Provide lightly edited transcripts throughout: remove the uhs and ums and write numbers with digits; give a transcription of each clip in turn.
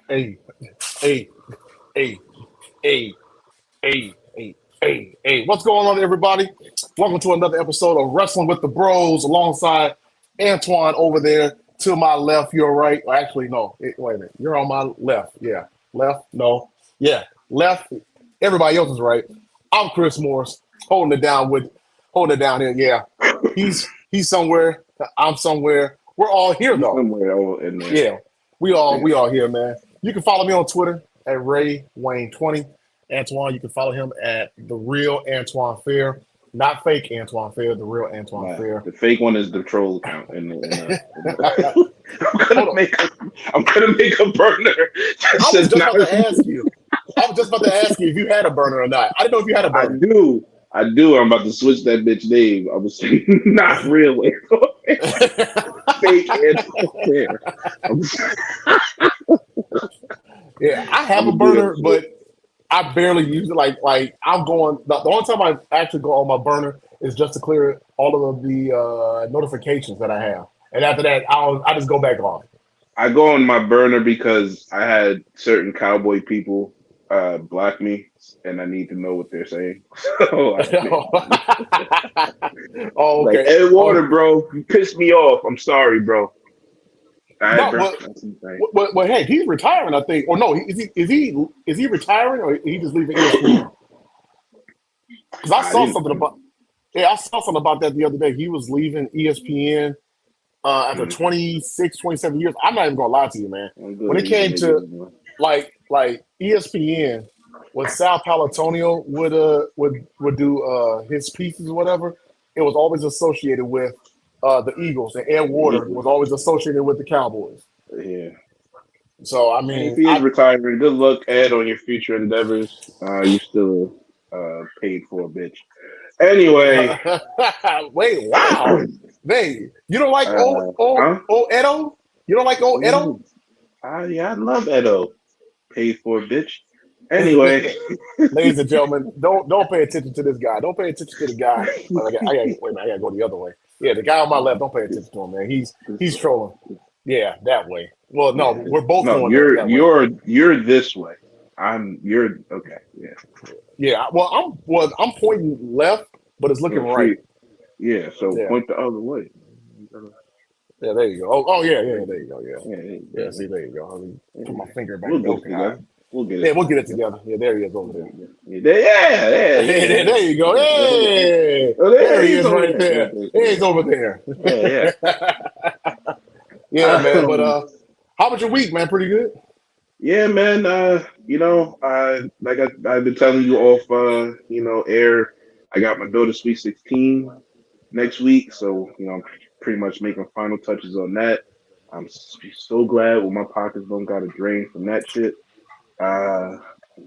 Hey, hey, hey, hey, hey. What's going on, everybody? Welcome to another episode of Wrestling with the Bros alongside Antoine over there to my left, your right. Well, actually, no. Wait a minute. You're on my left. Yeah. Left? No. Yeah. Left. Everybody else is right. I'm Chris Morris, holding it down here. Yeah. He's somewhere. I'm somewhere. We're all here You though. somewhere over in there. Yeah, we all here, man. You can follow me on Twitter at Ray Wayne 20. Antoine, you can follow him at the real Antoine Fair, not fake Antoine Fair, the real Antoine Nah, Fair. the fake one is the troll account. Hold I'm gonna on, make a, I'm gonna make a burner that I was says just not. about to ask you. I was just about to ask you if you had a burner or not. I didn't know if you had a I burner. do. I do. I'm about to switch that bitch name. I was saying not real fake Antoine Fair. I'm, Yeah, I I'm have a gonna do that burner, shit. but I barely use it. Like I'm going. The only time I actually go on my burner is just to clear all of the notifications that I have, and after that, I just go back on. I go on my burner because I had certain cowboy people block me, and I need to know what they're saying. So Oh, like okay. Ed Oh, Water, bro, you pissed me off. I'm sorry, bro. All right, no, bro. but That's insane. hey, he's retiring, I think. Or no, is he retiring or he just leaving ESPN? Because I I saw didn't. something about yeah, I saw something about that the other day. He was leaving ESPN after Mm, 26, 27 years. I'm not even gonna lie to you, man. I'm When good. it He's a came to nigga. Man. like ESPN, when Sal Palantonio would do his pieces or whatever, it was always associated with the Eagles, and Ed The Water was Eagles. always associated with the Cowboys. Yeah. So I And if mean, he is I retiring, good luck, Ed, on your future endeavors. You still paid for a bitch. Anyway, wait, wow, man, you don't like huh? old Edo? You don't like old Yeah, Edo? yeah, I love Edo. Paid for a bitch. Anyway, Ladies and gentlemen, don't pay attention to this guy. Don't pay attention to the guy. Well, wait a minute, I gotta go the other way. Yeah, the guy on my left. Don't pay attention to him, man. He's this way. trolling. Yeah, that way. Well, no, Yeah. we're both No, going you're that way. you're this way. You're okay. Yeah. Yeah, I'm pointing left, but it's looking So right. see, yeah. So Yeah, point the other way. yeah. There you go. Oh, yeah, yeah. There you go. Yeah, Yeah, there you yeah. go. See, there you go. Let me put my Yeah. finger back We'll there. get it Okay, all right. together. We'll get it Yeah, we'll get it together. together. Yeah, there he is over We'll there. get it. Yeah, yeah, Hey, yeah, there you go. yeah, yeah. Hey, Oh, there there he he is is over right there. there. Okay, Hey, he's yeah, over there. yeah, yeah. Yeah, man. But Um, how was your week, man? Pretty good. yeah, man. I've been telling you off, air. I got my daughter's Sweet 16 next week, so I'm pretty much making final touches on that. So glad when my pockets don't got a drain from that shit. Uh,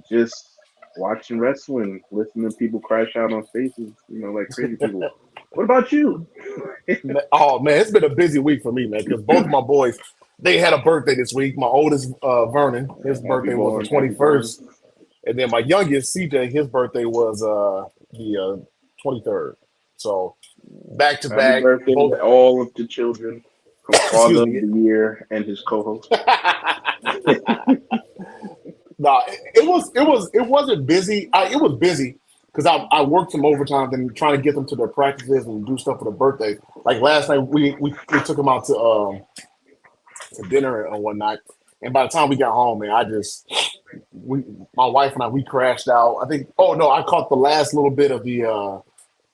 just watching wrestling, listening to people crash out on stages, like crazy people. What about you? Oh man, it's been a busy week for me, man, because both of my boys they had a birthday this week. My oldest, Vernon, his Happy birthday was the born, twenty happy born. first, and then my youngest, CJ, his birthday was the 23rd. So back to Happy back, birthday both. to all of the children from Father Excuse of me. the Year and his co-host. No, it wasn't busy. It was busy because I worked some overtime and trying to get them to their practices and do stuff for their birthday. Like last night, we took them out to dinner and whatnot. And by the time we got home, man, we my wife and I we crashed out. I think. Oh no, I caught the last little bit of the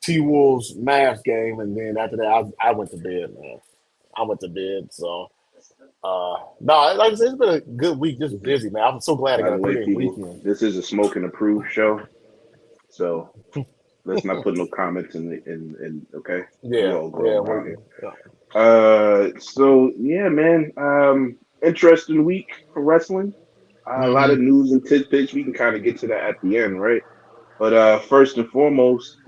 T Wolves Mavs game, and then after that, I went to bed, man. I went to bed. So no, like I said, it's been a good week, just This is, busy, man. I'm so glad I by got the a way, 3 day people, weekend. this is a smoke and approve show, so let's not put no comments in okay? We Yeah, all yeah, grown around here. yeah. So yeah, man. Interesting week for wrestling. A lot Hmm. of news and tidbits. We can kind of get to that at the end, right? But first and foremost,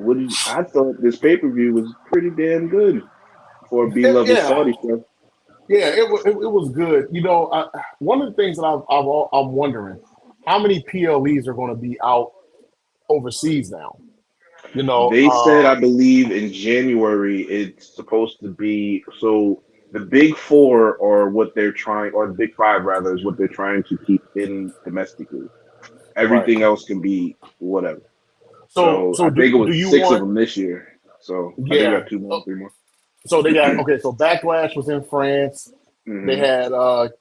I thought this pay per view was pretty damn good for a B level Yeah, Saudi show. yeah. It was good. One of the things that I'm wondering how many PLEs are going to be out overseas now. They said, I believe in January it's supposed to be so. the big four or what they're trying, or the big five rather, is what they're trying to keep in domestically. Right. Everything else can be whatever. So So so I do think it do was you six of want? them this year. So I think we Yeah. got two more, three more. So they got okay. So Backlash was in France. They Hmm. had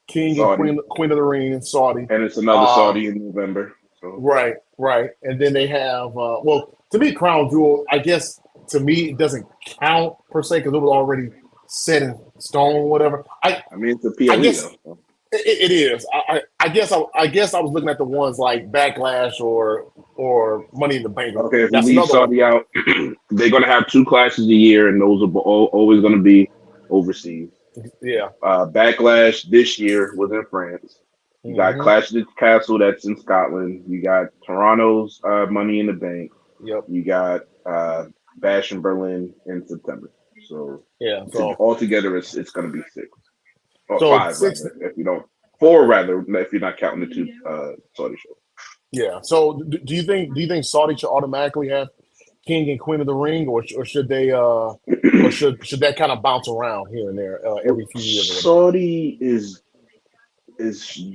King and Saudi, Queen of the Ring in Saudi. and it's another Uh, Saudi in November. So right, right. And then they have well, to me, Crown Jewel. I guess to me it doesn't count per se because it was already set in stone, whatever. I mean, it's a I PLE guess though. So. it is. I guess I was looking at the ones like Backlash or Money in the Bank. Okay, if we That's leave another one. Saudi out, they're gonna have two classes a year, and those are always gonna be overseas. Yeah. Backlash this year was in France. You got Hmm. Clash of the Castle that's in Scotland. You got Toronto's Money in the Bank. Yep. You got Bash in Berlin in September. So Yeah. altogether, it's going to be six or So five six. rather, if you don't four rather, if you're not counting the two Saudi shows. Yeah. So do you think Saudi should automatically have King and Queen of the Ring, or should they or should that kind of bounce around here and there every few years or whatever? Saudi is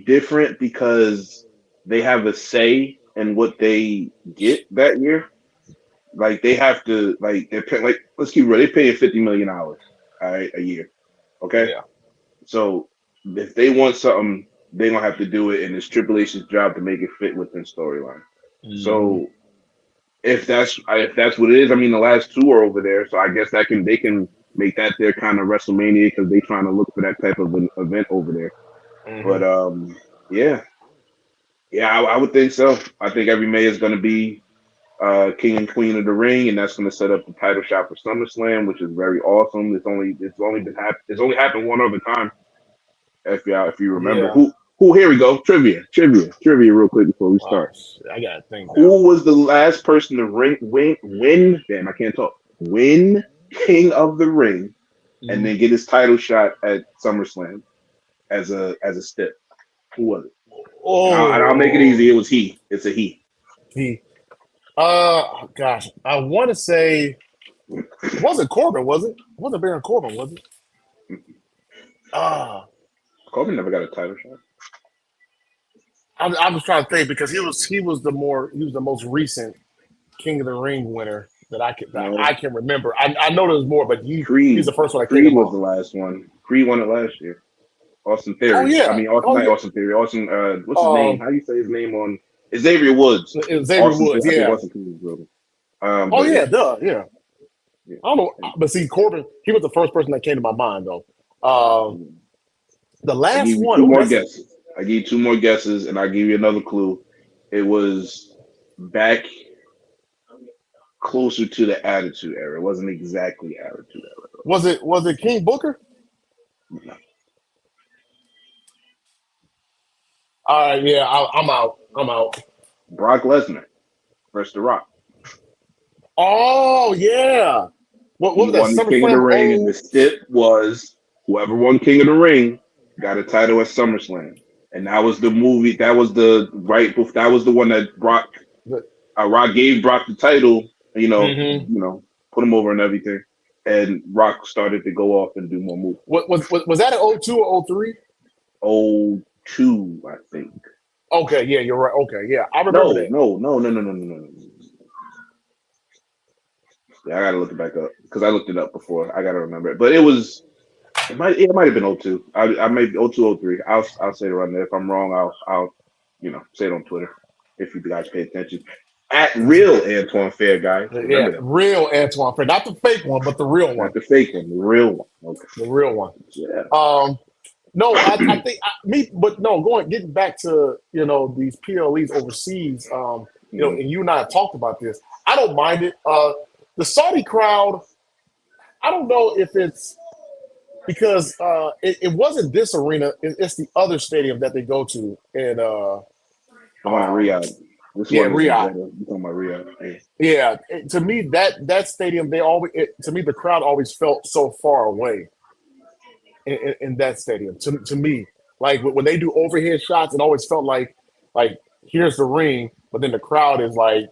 different because they have a say in what they get that year. Like they have to they're paying, like let's keep it real, they pay $50 million all right a year. Okay. Yeah. So if they want something, they're gonna have to do it, and it's Triple H's job to make it fit within storyline. Hmm. So if that's what it is, I mean the last two are over there, so I guess they can make that their kind of WrestleMania because they're trying to look for that type of an event over there. Hmm. But yeah, yeah, I would think so. I think every May is gonna be King and Queen of the Ring, and that's gonna set up the title shot for SummerSlam, which is very awesome. It's only happened one other time. If you remember Yeah. who here we go trivia real quick before we Wow. start. I gotta think now. Who was the last person to win? Damn, I can't talk. Win King of the Ring, and Hmm. then get his title shot at SummerSlam as a step. Who was it? And I'll make it easy. Oh, It was he. It's a he. he. Gosh, I want to say it wasn't Corbin, was it? It wasn't Baron Corbin, was it? Ah, Corbin never got a title shot. I was trying to think because he was the most recent King of the Ring winner that No, I can remember. I know there's more, but he's Creed. the first one that came to Creed was mind. the last one. Creed won it last year. Austin Oh Theory. I yeah, mean, Austin, oh not yeah. Austin Theory. Austin, what's his name? Um, How do you say his name on? Xavier Woods. Xavier Woods. I think Yeah. Austin Theory was brother. Oh But yeah, yeah, duh. Yeah. yeah. I don't know, And, but see, Corbin, he was the first person that came to my mind though. Um, the I last give you one. two Oh, more that's a guesses. I give you two more guesses, and I give you another clue. It was back closer to the Attitude Era. It wasn't exactly Attitude was it King Booker? Era. No. All right, yeah, I'm out. I'm out. Brock Lesnar versus The Rock. Oh yeah. What He was that? won the King of the SummerSlam? Ring, and the Oh, stip was whoever won King of the Ring got a title at SummerSlam. And that was the movie. That was the right. That was the one that Rock gave Brock the title. mm-hmm. Put him over and everything. And Rock started to go off and do more moves. Was that an '02 or '03? Oh, two, I think. Okay, yeah, you're right. Okay, yeah, I remember No, that. no, no, no, no, no, no, no. Yeah, I gotta look it back up because I looked it up before. I gotta remember it, but it might have been '02. I might be '02, '03. I'll say it around there. If I'm wrong, I'll say it on Twitter if you guys pay attention. At real Antoine Fair, guys. Yeah, Remember that. real Antoine Fair, not the fake one, but the real one, Not the fake one, the real one. Okay. the real one. Yeah. No, I think but no, getting back to these PLEs overseas. Mhm. And you and I have talked about this. I don't mind it. The Saudi crowd, I don't know if it's because it wasn't this arena. It's the other stadium that they go to, and The one in um, Riyadh. This yeah, one is in Riyadh. Jeddah. You're talking about Riyadh. Yeah. Yeah, to me that stadium, to me the crowd always felt so far away in that stadium. To me, like when they do overhead shots, it always felt like here's the ring, but then the crowd is like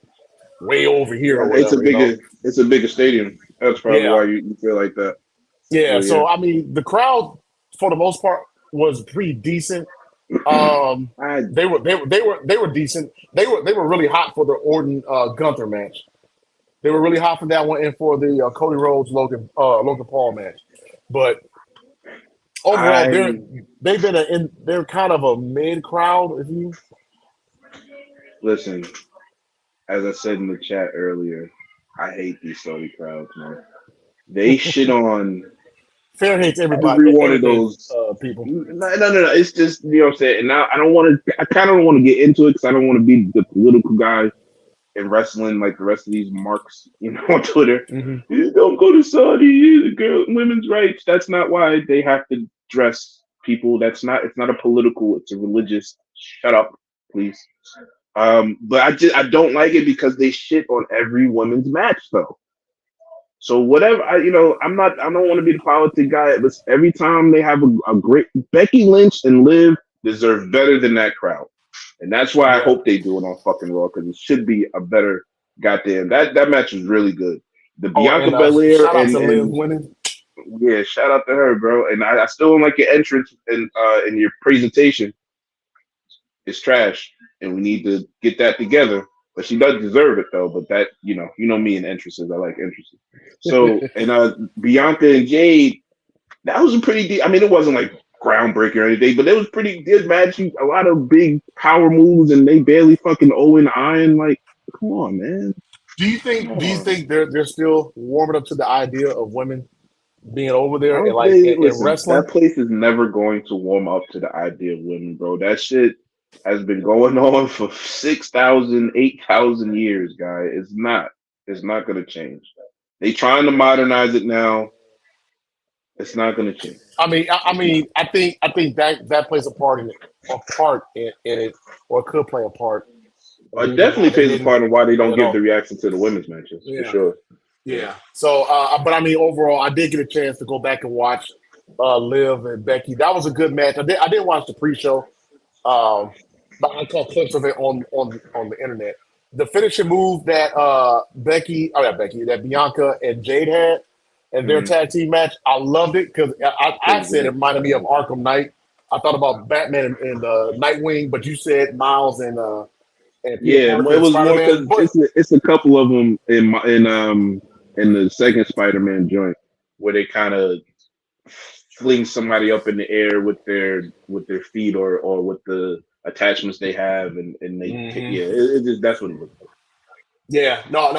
way over here or It's a whatever. bigger stadium. That's probably Yeah, why you feel like that. Yeah, So yeah, so I mean, the crowd for the most part was pretty decent. I They were decent. They were really hot for the Orton Gunther match. They were really hot for that one and for the Cody Rhodes Logan Paul match. But overall, I they're kind of a mid crowd. If you listen. As I said in the chat earlier, I hate these Saudi crowds, man. They shit on fair hates everybody, every one of everything, those. people. No. It's just you know what I'm saying. And now I don't want to. I kind of don't want to get into it because I don't want to be the political guy in wrestling like the rest of these marks, on Twitter. Hmm. You don't go to Saudi, girl, women's rights. That's not why they have to dress people. That's not. It's not a political. It's a religious. Shut up, please. But I don't like it because they shit on every women's match though. So whatever I don't want to be the politic guy, but every time they have a great Becky Lynch and Liv deserve better than that crowd. And that's why I Yeah. hope they do it on fucking Raw because it should be a better goddamn that match was really good. The Oh, Bianca and Belair shout out to Liv and winning. yeah, shout out to her, bro. And I still don't like your entrance and in your presentation. It's trash, and we need to get that together. But she does deserve it though. But that you know me and entrances. I like entrances. So and Bianca and Jade, that was a pretty deep. I mean, it wasn't like groundbreaking or anything, but it was pretty good match. A lot of big power moves, and they barely fucking Owen Iron. Like, come on, man. Come Do you on. think they're still warming up to the idea of women being over I there and don't like they in listen. wrestling? That place is never going to warm up to the idea of women, bro. That shit has been going on for 6,000, 8,000 years, guy. It's not. It's not going to change. They trying to modernize it now. It's not going to change. It's not. I think that plays a part in it, or could play a part of the It reason why definitely they plays a didn't. part in why they don't You give the know, reaction to the women's matches for yeah, sure. yeah. So, but I mean, overall, I did get a chance to go back and watch Liv and Becky. That was a good match. I didn't watch the pre-show. Um, but I caught clips of it on the internet. The finishing move that that Bianca and Jade had in their Mm-hmm. tag team match, I loved it because I Pretty said it good. reminded me of Arkham Knight. I thought about Batman and Nightwing, but you said Miles and Peter Yeah, Parker it and was Spider more Man. because But it's a couple of them in the second Spider-Man joint where they kind of fling somebody up in the air with their feet or with the attachments they have and they Mhm. yeah it just that's what it looks like. Yeah, no.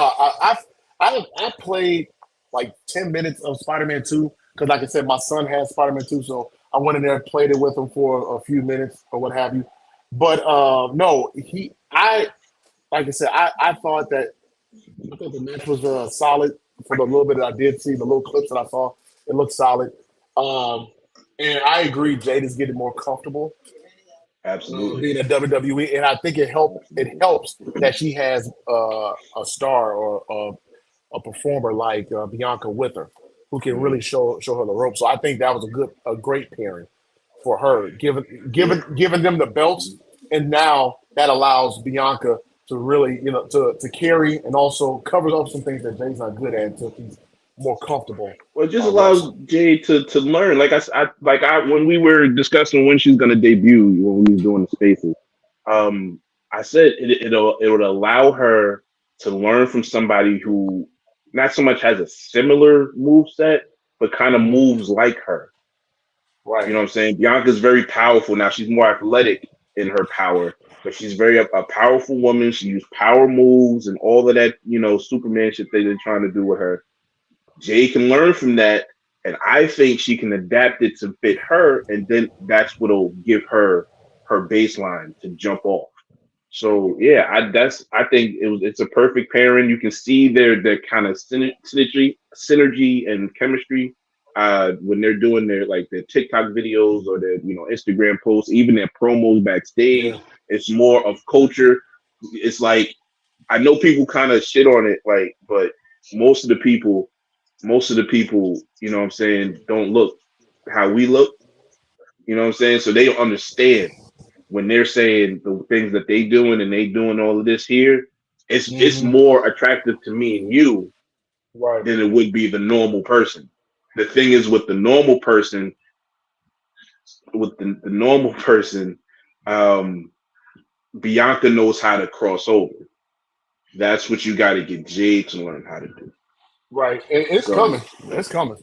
I played like 10 minutes of Spider Man 2 because, like I said, my son has Spider Man 2, so I went in there and played it with him for a few minutes or what have you. But no, I like I said, I thought the match was solid for the little bit that I did see, the little clips that I saw. It looked solid, um, and I agree. Jade is getting more comfortable Absolutely, being at WWE, and I think It absolutely. helps that she has a star or a performer like Bianca with her, who can Hmm. really show her the ropes. So I think that was a great pairing for her, Yeah. giving them the belts, and now that allows Bianca to really to carry and also covers up some things that Jay's not good at until he's more comfortable Well, it just allows wrestling. Jay to learn. When we were discussing when she's going to debut when we was doing the spaces, um, I said it would allow her to learn from somebody who not so much has a similar move set, but kind of Mhm. moves like her. You Right. know what I'm saying? Bianca's very powerful now. She's more athletic in her power, but she's very a powerful woman. She used power moves and all of that, Superman shit they're trying to do with her. Jay can learn from that, and I think she can adapt it to fit her, and then that's what'll give her her baseline to jump off. So yeah, I think it's a perfect pairing. You can see their kind of synergy and chemistry when they're doing their TikTok videos or their Instagram posts, even their promos backstage. Yeah. It's more of culture. It's like I know people kind of shit on it, but most of the people, most of the people, you know what I'm saying, don't look how we look. You know what I'm saying? So they don't understand when they're saying the things that they doing and they doing all of this here. It's Hmm. more attractive to me and you Right. than it would be the normal person. the thing is with the normal person, the normal person, Bianca knows how to cross over. That's what you got to get Jade to learn how to do. Right, and it's So coming. It's coming.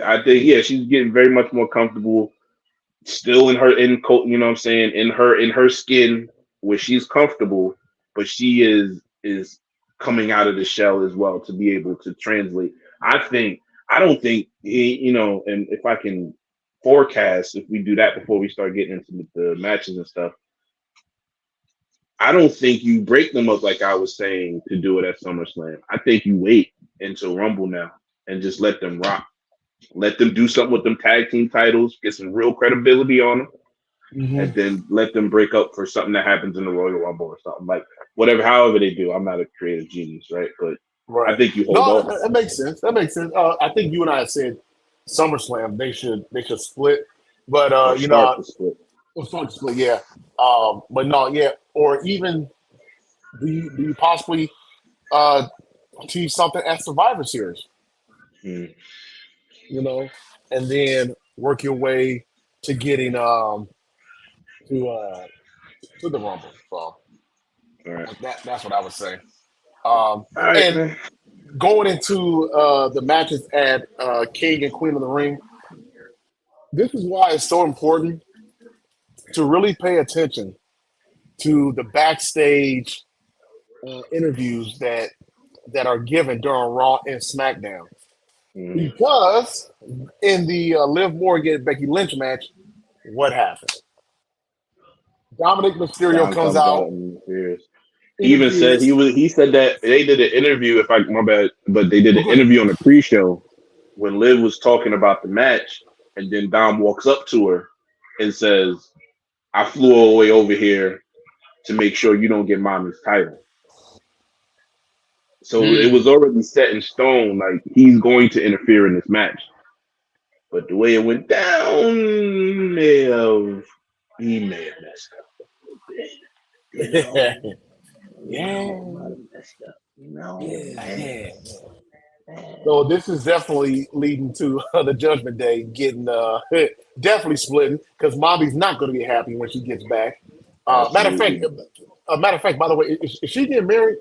I think she's getting very much more comfortable, still you know what I'm saying, in her skin where she's comfortable, but she is coming out of the shell as well to be able to translate. I don't think and if I can forecast, if we do that before we start getting into the matches and stuff, I don't think you break them up like I was saying to do it at SummerSlam. I think you wait until Rumble now and just let them rock. Let them do something with them tag team titles, get some real credibility on them, Hmm. and then let them break up for something that happens in the Royal Rumble or something like whatever. However they do, I'm not a creative genius, right? But I Right. think you hold No, off. that makes sense. That makes sense. I think you and I said SummerSlam they should split, but Or start the split. start to split, yeah. But no, yeah, or even do you possibly uh tease something at Survivor Series, Mm, you know, and then work your way to getting to uh to the Rumble. So all right, that's what I would say. Um, all right, and man. going into the matches at King and Queen of the Ring, this is why it's so important to really pay attention to the backstage interviews that are given during Raw and SmackDown. Mm, Because in the Liv Morgan Becky Lynch match, what happened? Dominic Mysterio Don comes comes out, out and interferes. He even said interferes. he said that they did an interview. If I my bad, but they did Oh, an go ahead. interview on the pre-show when Liv was talking about the match, and then Dom walks up to her and says, "I flew all the way over here to make sure you don't get mommy's title." So it was Mm. already set in stone, like he's going to interfere in this match. But the way it went down, he may have messed up a little bit, you know. He Yeah, might have messed up, yeah. So this is definitely leading to the Judgment Day getting definitely splitting because Mommy's not going to be happy when she gets back. Absolutely. Matter of fact, by the way, is she getting married?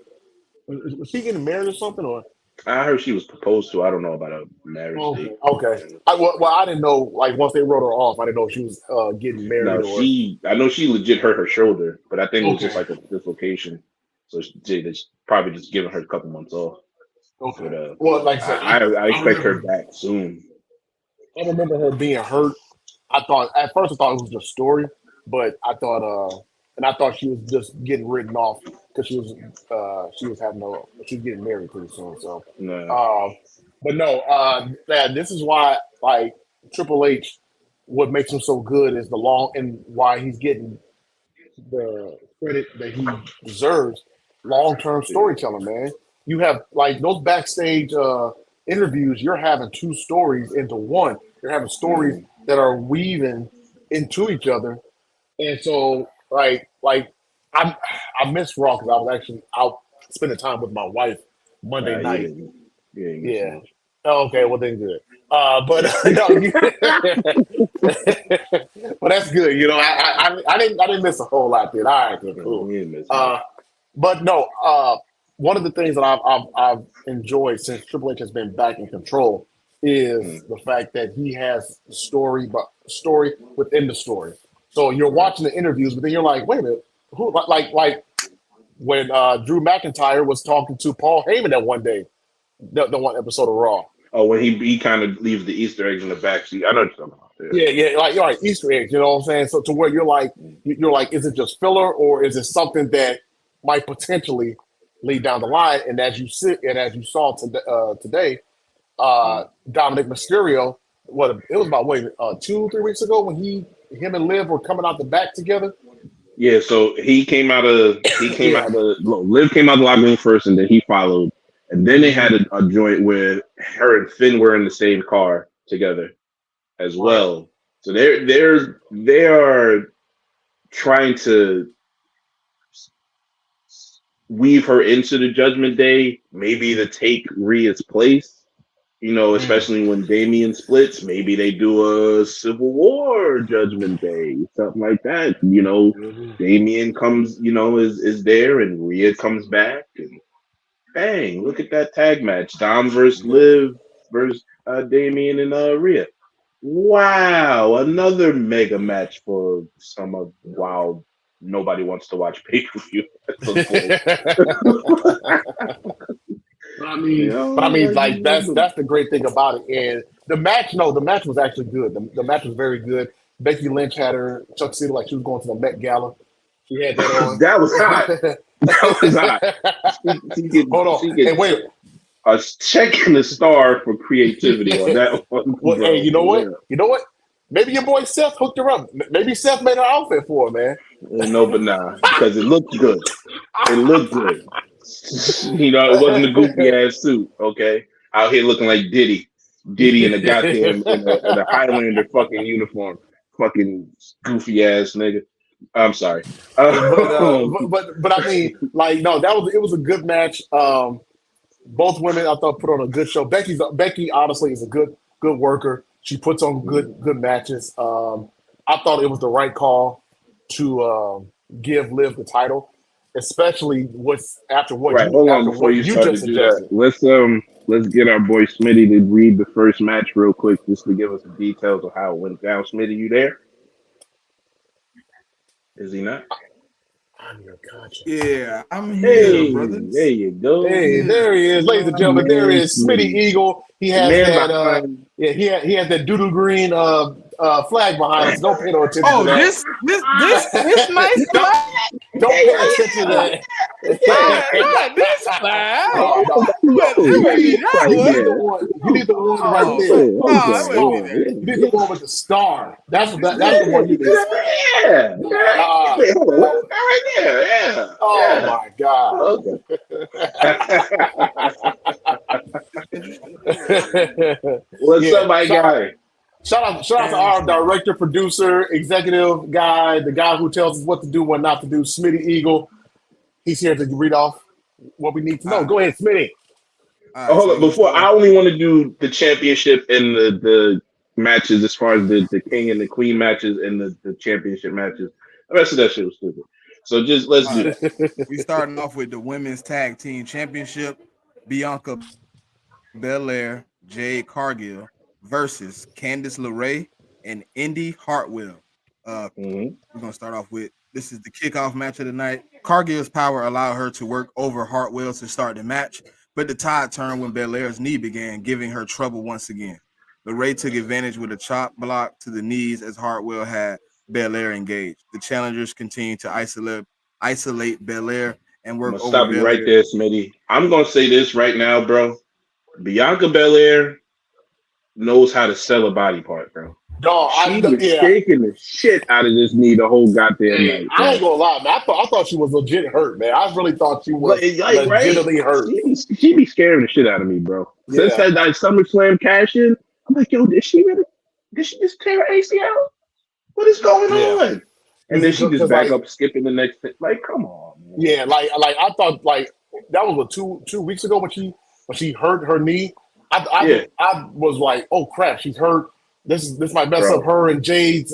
Was she getting married or something? Or I heard she was proposed to. I don't know about a marriage okay, date. okay. I didn't know. Like once they wrote her off, I didn't know if she was getting married No, or I know she legit hurt her shoulder, but I think it was just okay, like a dislocation. So they probably just giving her a couple months off. okay. But Well, like I I, said, I I expect her remember back soon. I remember her being hurt. I thought at first I thought it was just a story, but I thought she was just getting written off because she was having no she was getting married pretty soon. So, Nah, uh, but no, yeah, this is why like Triple H, what makes him so good is the long and why he's getting the credit that he deserves. Long term yeah. storytelling, man. You have like those backstage interviews. You're having two stories into one. You're having stories Mm, that are weaving into each other, and so I I missed Raw because I was actually out spending time with my wife Monday you night. didn't. You didn't miss Yeah. much. Oh, okay. Well, then good. But no, well, that's good. You know, I didn't miss a whole lot. Then all right, then Yeah, cool. you didn't miss much. Uh, but no, one of the things that I've enjoyed since Triple H has been back in control is Mm, the fact that he has story, but story within the story. So you're right. watching the interviews, but then you're like, wait a minute, who like when Drew McIntyre was talking to Paul Heyman that one day, the one episode of Raw. Oh, when he kind of leaves the Easter eggs in the backseat. I know what you're talking about. Yeah, Yeah. yeah, like you're like Easter eggs, you know what I'm saying? So to where you're like, Mm, you're like, is it just filler or is it something that might potentially lead down the line? And as you sit and as you saw today, mm. Dominic Mysterio, what it was about wait 2 3 weeks ago when him and Liv were coming out the back together. Yeah, so Yeah, Liv came out of the locker room first, and then he followed, and then they had hmm a joint where her and Finn were in the same car together as right. well. So they are trying to weave her into the Judgment Day, maybe to take Rhea's place, Especially when Damian splits, maybe they do a Civil War Judgment Day, something like that. Damian comes, is there, and Rhea comes back, and bang, look at that tag match: Dom versus Liv versus Damian and Rhea. Wow, another mega match for some of nobody wants to watch pay per view at some point. Like that's the great thing about it. And the match was actually good. The match was very good. Becky Lynch had her tuxedo like she was going to the Met Gala. She had that on. That was hot. That was hot. Hold on. Hey, wait. A check in the star for creativity on that one. Well, hey, you know what? You know what? Maybe your boy Seth hooked her up. Maybe Seth made her outfit for her, man. No, but nah, because it looked good. It looked good. It wasn't a goofy ass suit. Okay, out here looking like Diddy in a goddamn in a Highlander fucking uniform, fucking goofy ass nigga. I'm sorry, but I mean, like, no, it was a good match. Both women, I thought, put on a good show. Becky honestly is a good worker. She puts on good matches. I thought it was the right call to give Liv the title, especially after what you just suggested. Let's get our boy Smitty to read the first match real quick, just to give us the details of how it went down. Smitty, you there? Is he not? I'm your conscience. Yeah, I'm here, brothers. There you go. Hey, there he is, ladies and gentlemen. There is Smitty Eagle. He has that. He has that doodle green flag behind us. Don't pay no attention to that. This nice flag. Don't pay attention to that. Not this flag. You need the one right there. You need the one with the star. That's the one you need. Yeah. Right there. Yeah. Oh my God. What's up, my guy? Shout out to our director, producer, executive guy, the guy who tells us what to do, what not to do, Smitty Eagle. He's here to read off what we need to know. Go ahead, Smitty. Hold on. Before, I only want to do the championship and the matches as far as the king and the queen matches and the championship matches. The rest of that shit was stupid. So just let's do that. We starting off with the women's tag team championship. Bianca Belair, Jade Cargill versus Candice LeRae and Indy Hartwell. We're gonna start off with this is the kickoff match of the night. Cargill's power allowed her to work over Hartwell to start the match, but the tide turned when Belair's knee began giving her trouble once again. LeRae took advantage with a chop block to the knees as Hartwell had Belair engaged. The challengers continued to isolate Belair and work over Stop you right there, Smitty. I'm gonna say this right now, bro. Bianca Belair knows how to sell a body part, bro. No, she was shaking the shit out of this knee the whole goddamn night. I ain't gonna lie, man. I thought she was legit hurt, man. I really thought she was legitimately hurt. She be scaring the shit out of me, bro. Since that SummerSlam cash in, I'm like, yo, did she just tear her ACL? What is going on? And then she just back up, skipping the next thing. Like, come on, man. Yeah, like I thought, like that was 2 weeks ago when she hurt her knee. I was like, oh crap, she's hurt. This might mess up her and Jade's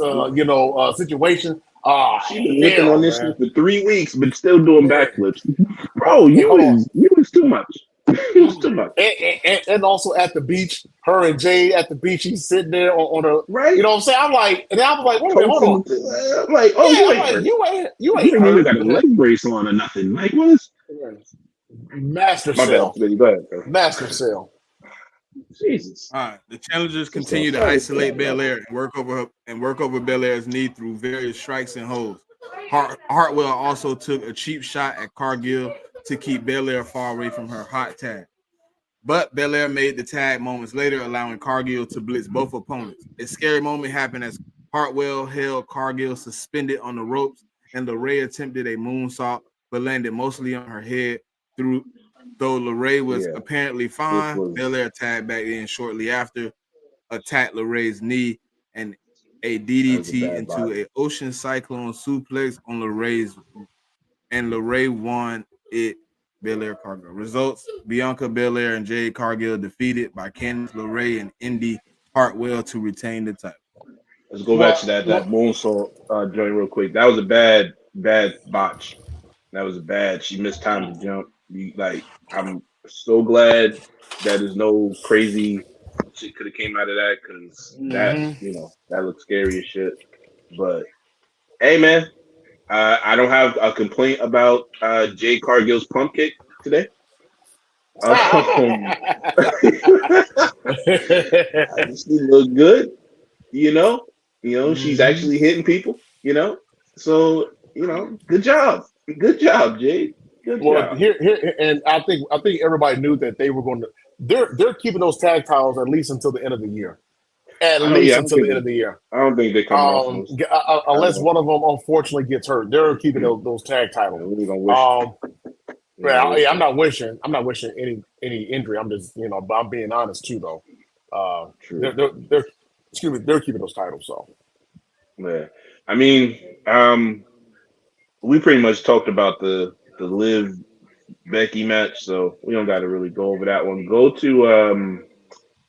situation. She's been working on this for 3 weeks, but still doing backflips. Bro, you was too much. It was too much. And also at the beach, her and Jade at the beach, she's sitting there on her. Right. You know what I'm saying? I'm like, and I was like, wait, hold on. I'm like, you ain't even got a leg brace on or nothing. Like, what is Master Cell? Go ahead, bro. Master Cell. Jesus. All right. The challengers continue to isolate Belair and work over Belair's knee through various strikes and holds. Hartwell also took a cheap shot at Cargill to keep Belair far away from her hot tag. But Belair made the tag moments later, allowing Cargill to blitz both opponents. A scary moment happened as Hartwell held Cargill suspended on the ropes, and LeRae attempted a moonsault, but landed mostly on her head. Though LeRae was apparently fine, Belair tagged back in shortly after, attacked LeRae's knee, and a DDT into an ocean cyclone suplex on LeRae's, and LeRae won it Belair Cargill. Results: Bianca Belair and Jade Cargill defeated by Candice LeRae and Indy Hartwell to retain the title. Let's go back to that moonsault joint real quick. That was a bad botch. That was a bad. She missed time to jump. I'm so glad that there's no crazy shit could have came out of that because that looks scary as shit. But hey, man, I don't have a complaint about Jade Cargill's pump kick today. She looked good. She's actually hitting people. So good job, Jade. Good job. Here, and I think everybody knew that they were going to. They're keeping those tag titles at least until the end of the year. Until the end of the year. I don't think they come off unless one of them unfortunately gets hurt. They're keeping those tag titles. I'm not wishing any injury. I'm just but I'm being honest too though. They're keeping those titles. So yeah, I mean, we pretty much talked about the Liv Becky match, so we don't got to really go over that one. Go to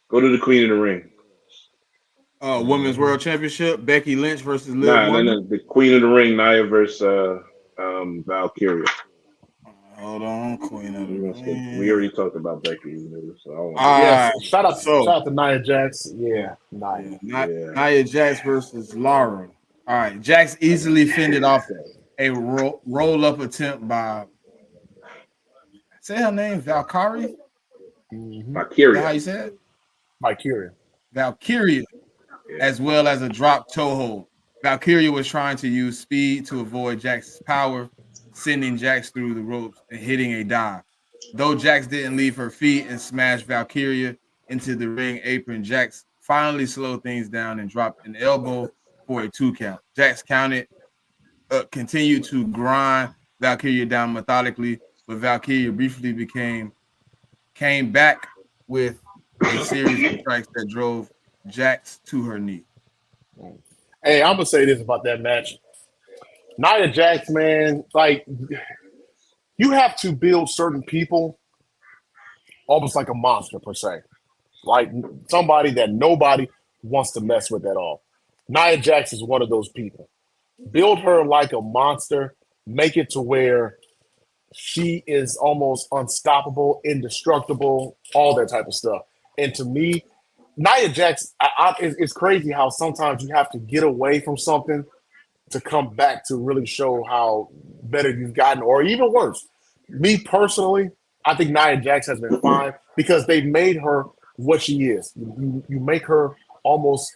the Queen of the Ring. Women's World Championship: Becky Lynch versus Liv. No, the Queen of the Ring, Nia versus Valkyria. Hold on, Queen of the Ring. We already talked about Becky. So shout out to Nia Jax. Yeah, Nia Jax versus Lara. All right, Jax easily fended off a roll-up attempt by, say her name, Valkyria? Valkyria. Is that how you said it? Valkyria, as well as a drop toe hold. Valkyria was trying to use speed to avoid Jax's power, sending Jax through the ropes and hitting a dive. Though Jax didn't leave her feet and smashed Valkyria into the ring apron, Jax finally slowed things down and dropped an elbow for a 2 count. Jax continued to grind Valkyria down methodically, but Valkyria briefly came back with a series of strikes that drove Jax to her knee. Hey, I'm gonna say this about that match. Nia Jax, man, you have to build certain people almost like a monster per se, like somebody that nobody wants to mess with at all. Nia Jax is one of those people. Build her like a monster, make it to where she is almost unstoppable, indestructible, all that type of stuff. And to me, Nia Jax, it's crazy how sometimes you have to get away from something to come back to really show how better you've gotten, or even worse. Me personally, I think Nia Jax has been fine because they made her what she is. You make her almost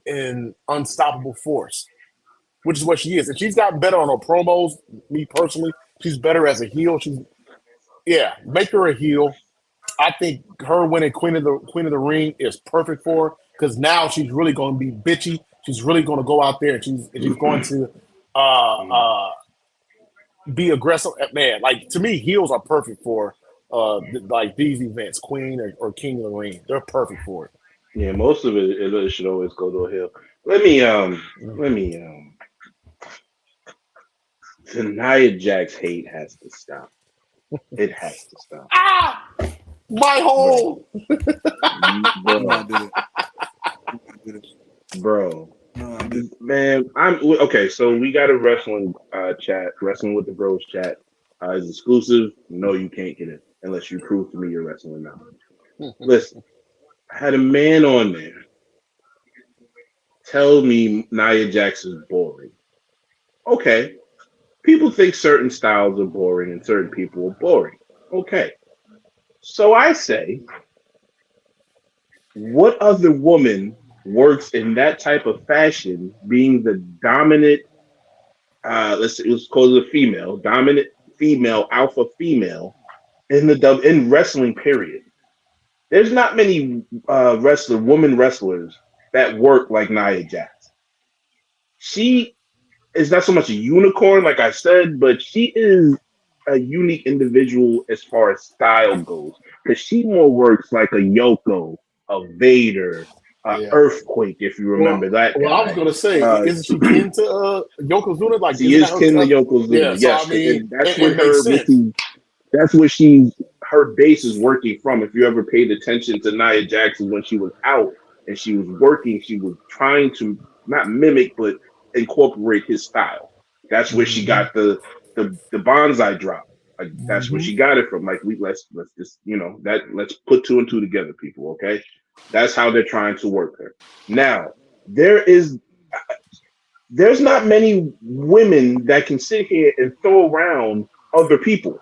an unstoppable force, which is what she is. And she's gotten better on her promos. Me personally, she's better as a heel. Make her a heel. I think her winning Queen of the Ring is perfect for her because now she's really going to be bitchy. She's really going to go out there and she's going to be aggressive. Man, to me, heels are perfect for these events, Queen or King of the Ring. They're perfect for it. Yeah, most of it should always go to a heel. Let me the Nia Jax hate has to stop. It has to stop. My hole. Bro. Man, I'm okay. So we got a wrestling chat, Wrestling with the Bros chat. It's exclusive. No, you can't get it unless you prove to me you're wrestling now. Listen, I had a man on there tell me Nia Jax is boring. Okay. People think certain styles are boring and certain people are boring. Okay. So I say, what other woman works in that type of fashion, being the dominant, let's call it a female, dominant female, alpha female in wrestling, period. There's not many women wrestlers that work like Nia Jax. She is not so much a unicorn, like I said, but she is a unique individual as far as style goes, because she more works like a Yoko, a Vader, Earthquake, if you remember that guy. Well, I was going to say, isn't she kin to Yokozuna? She is kin to Yokozuna, yes. So, I mean, that's with her. That's where her base is working from. If you ever paid attention to Nia Jackson when she was out and she was working, she was trying to not mimic but incorporate his style. That's where she got the bonsai drop. Like that's where she got it from. Like let's just let's put two and two together, people. Okay, that's how they're trying to work her. Now there's not many women that can sit here and throw around other people.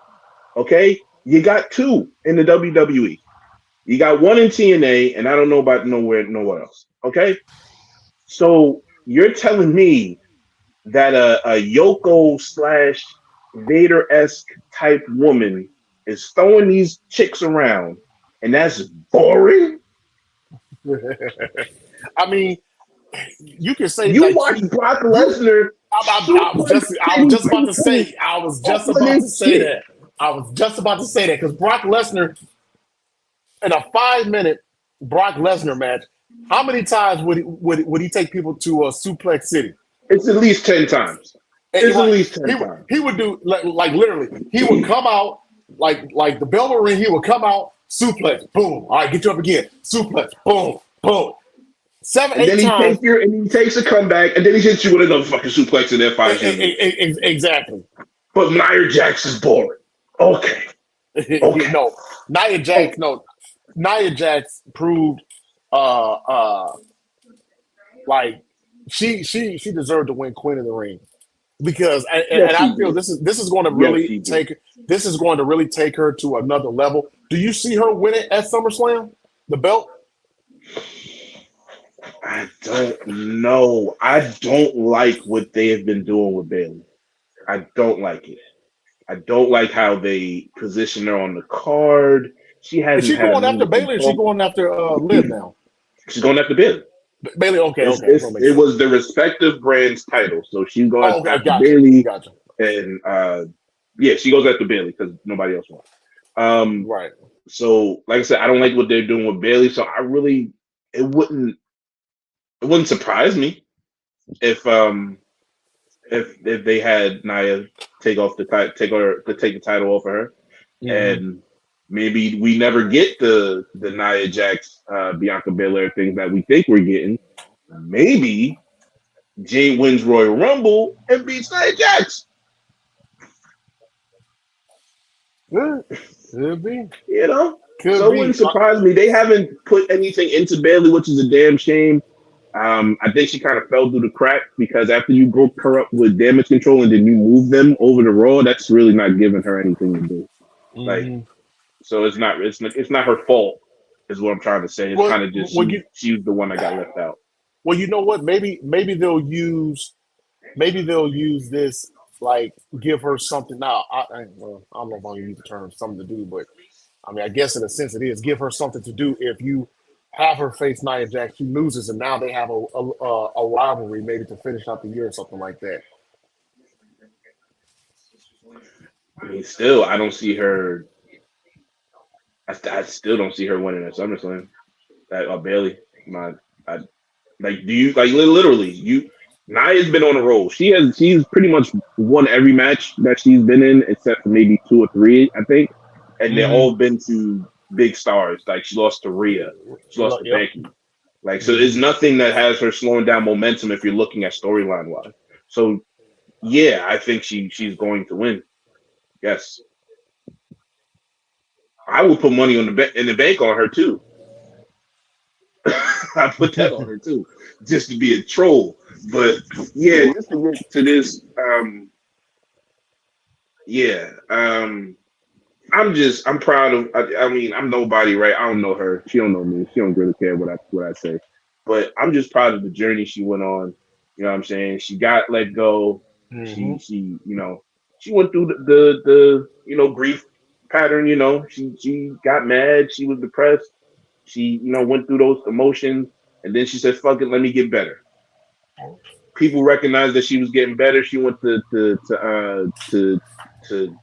Okay, you got two in the WWE. You got one in TNA, and I don't know about nowhere else. Okay, so you're telling me that a Yoko / Vader-esque type woman is throwing these chicks around, and that's boring? I mean, you can say you watch Brock Lesnar. I was just about to say that because Brock Lesnar in a 5-minute Brock Lesnar match, how many times would he take people to Suplex City? It's at least 10 times. It's at least 10 times. He would do like literally. He would come out like the bell would ring. He would come out, suplex, boom. All right, get you up again. Suplex, boom, boom. 7, 8 times. And he takes a comeback, and then he hits you with another fucking suplex in that 5 seconds. Exactly. But Nia Jax is boring. Okay. No, Nia Jax. No, Nia Jax proved like she deserved to win Queen of the Ring because I feel this is going to really take her to another level. Do you see her winning at SummerSlam the belt? I don't know. I don't like what they have been doing with Bayley. I don't like it. I don't like how they position her on the card. She hasn't. Is she going after Bayley or is she going after Liv now? She's going after Bayley. Bayley, okay. It was the respective brand's title. So she's going after Bayley. Gotcha. And she goes after Bayley because nobody else wants. Right. So, like I said, I don't like what they're doing with Bayley. So it wouldn't surprise me if they had Nia take the title off of her, and maybe we never get the Nia Jax Bianca Belair thing that we think we're getting. Maybe Jade wins Royal Rumble and beats Nia Jax. Could be. It wouldn't surprise me. They haven't put anything into Bayley, which is a damn shame. I think she kind of fell through the crack because after you broke her up with Damage Control and then you move them over to Raw, that's really not giving her anything to do. So it's not her fault, is what I'm trying to say. It's kind of just she's the one that got left out. Well, you know what? Maybe they'll use this, like give her something. Now, I don't know if I'll use the term something to do, but I mean, I guess in a sense it is give her something to do. If you have her face Nia Jax, she loses, and now they have a rivalry maybe to finish out the year or something like that. I mean, still, I don't see her. I still don't see her winning at SummerSlam. Bayley, do you literally? Nia's been on a roll. She's pretty much won every match that she's been in, except for maybe 2 or 3, I think, and they've all been to big stars. Like she lost to Rhea, she lost to Becky. Like so, there's nothing that has her slowing down momentum if you're looking at storyline wise. So, yeah, I think she's going to win. Yes, I will put money in the bank on her too. I put that on her too, just to be a troll. But yeah, just to get to this, I'm proud of. I mean, I'm nobody, right? I don't know her. She don't know me. She don't really care what I say. But I'm just proud of the journey she went on. You know what I'm saying? She got let go. She she went through the grief pattern. She got mad. She was depressed. She went through those emotions, and then she said, "Fuck it, let me get better." People recognized that she was getting better. She went to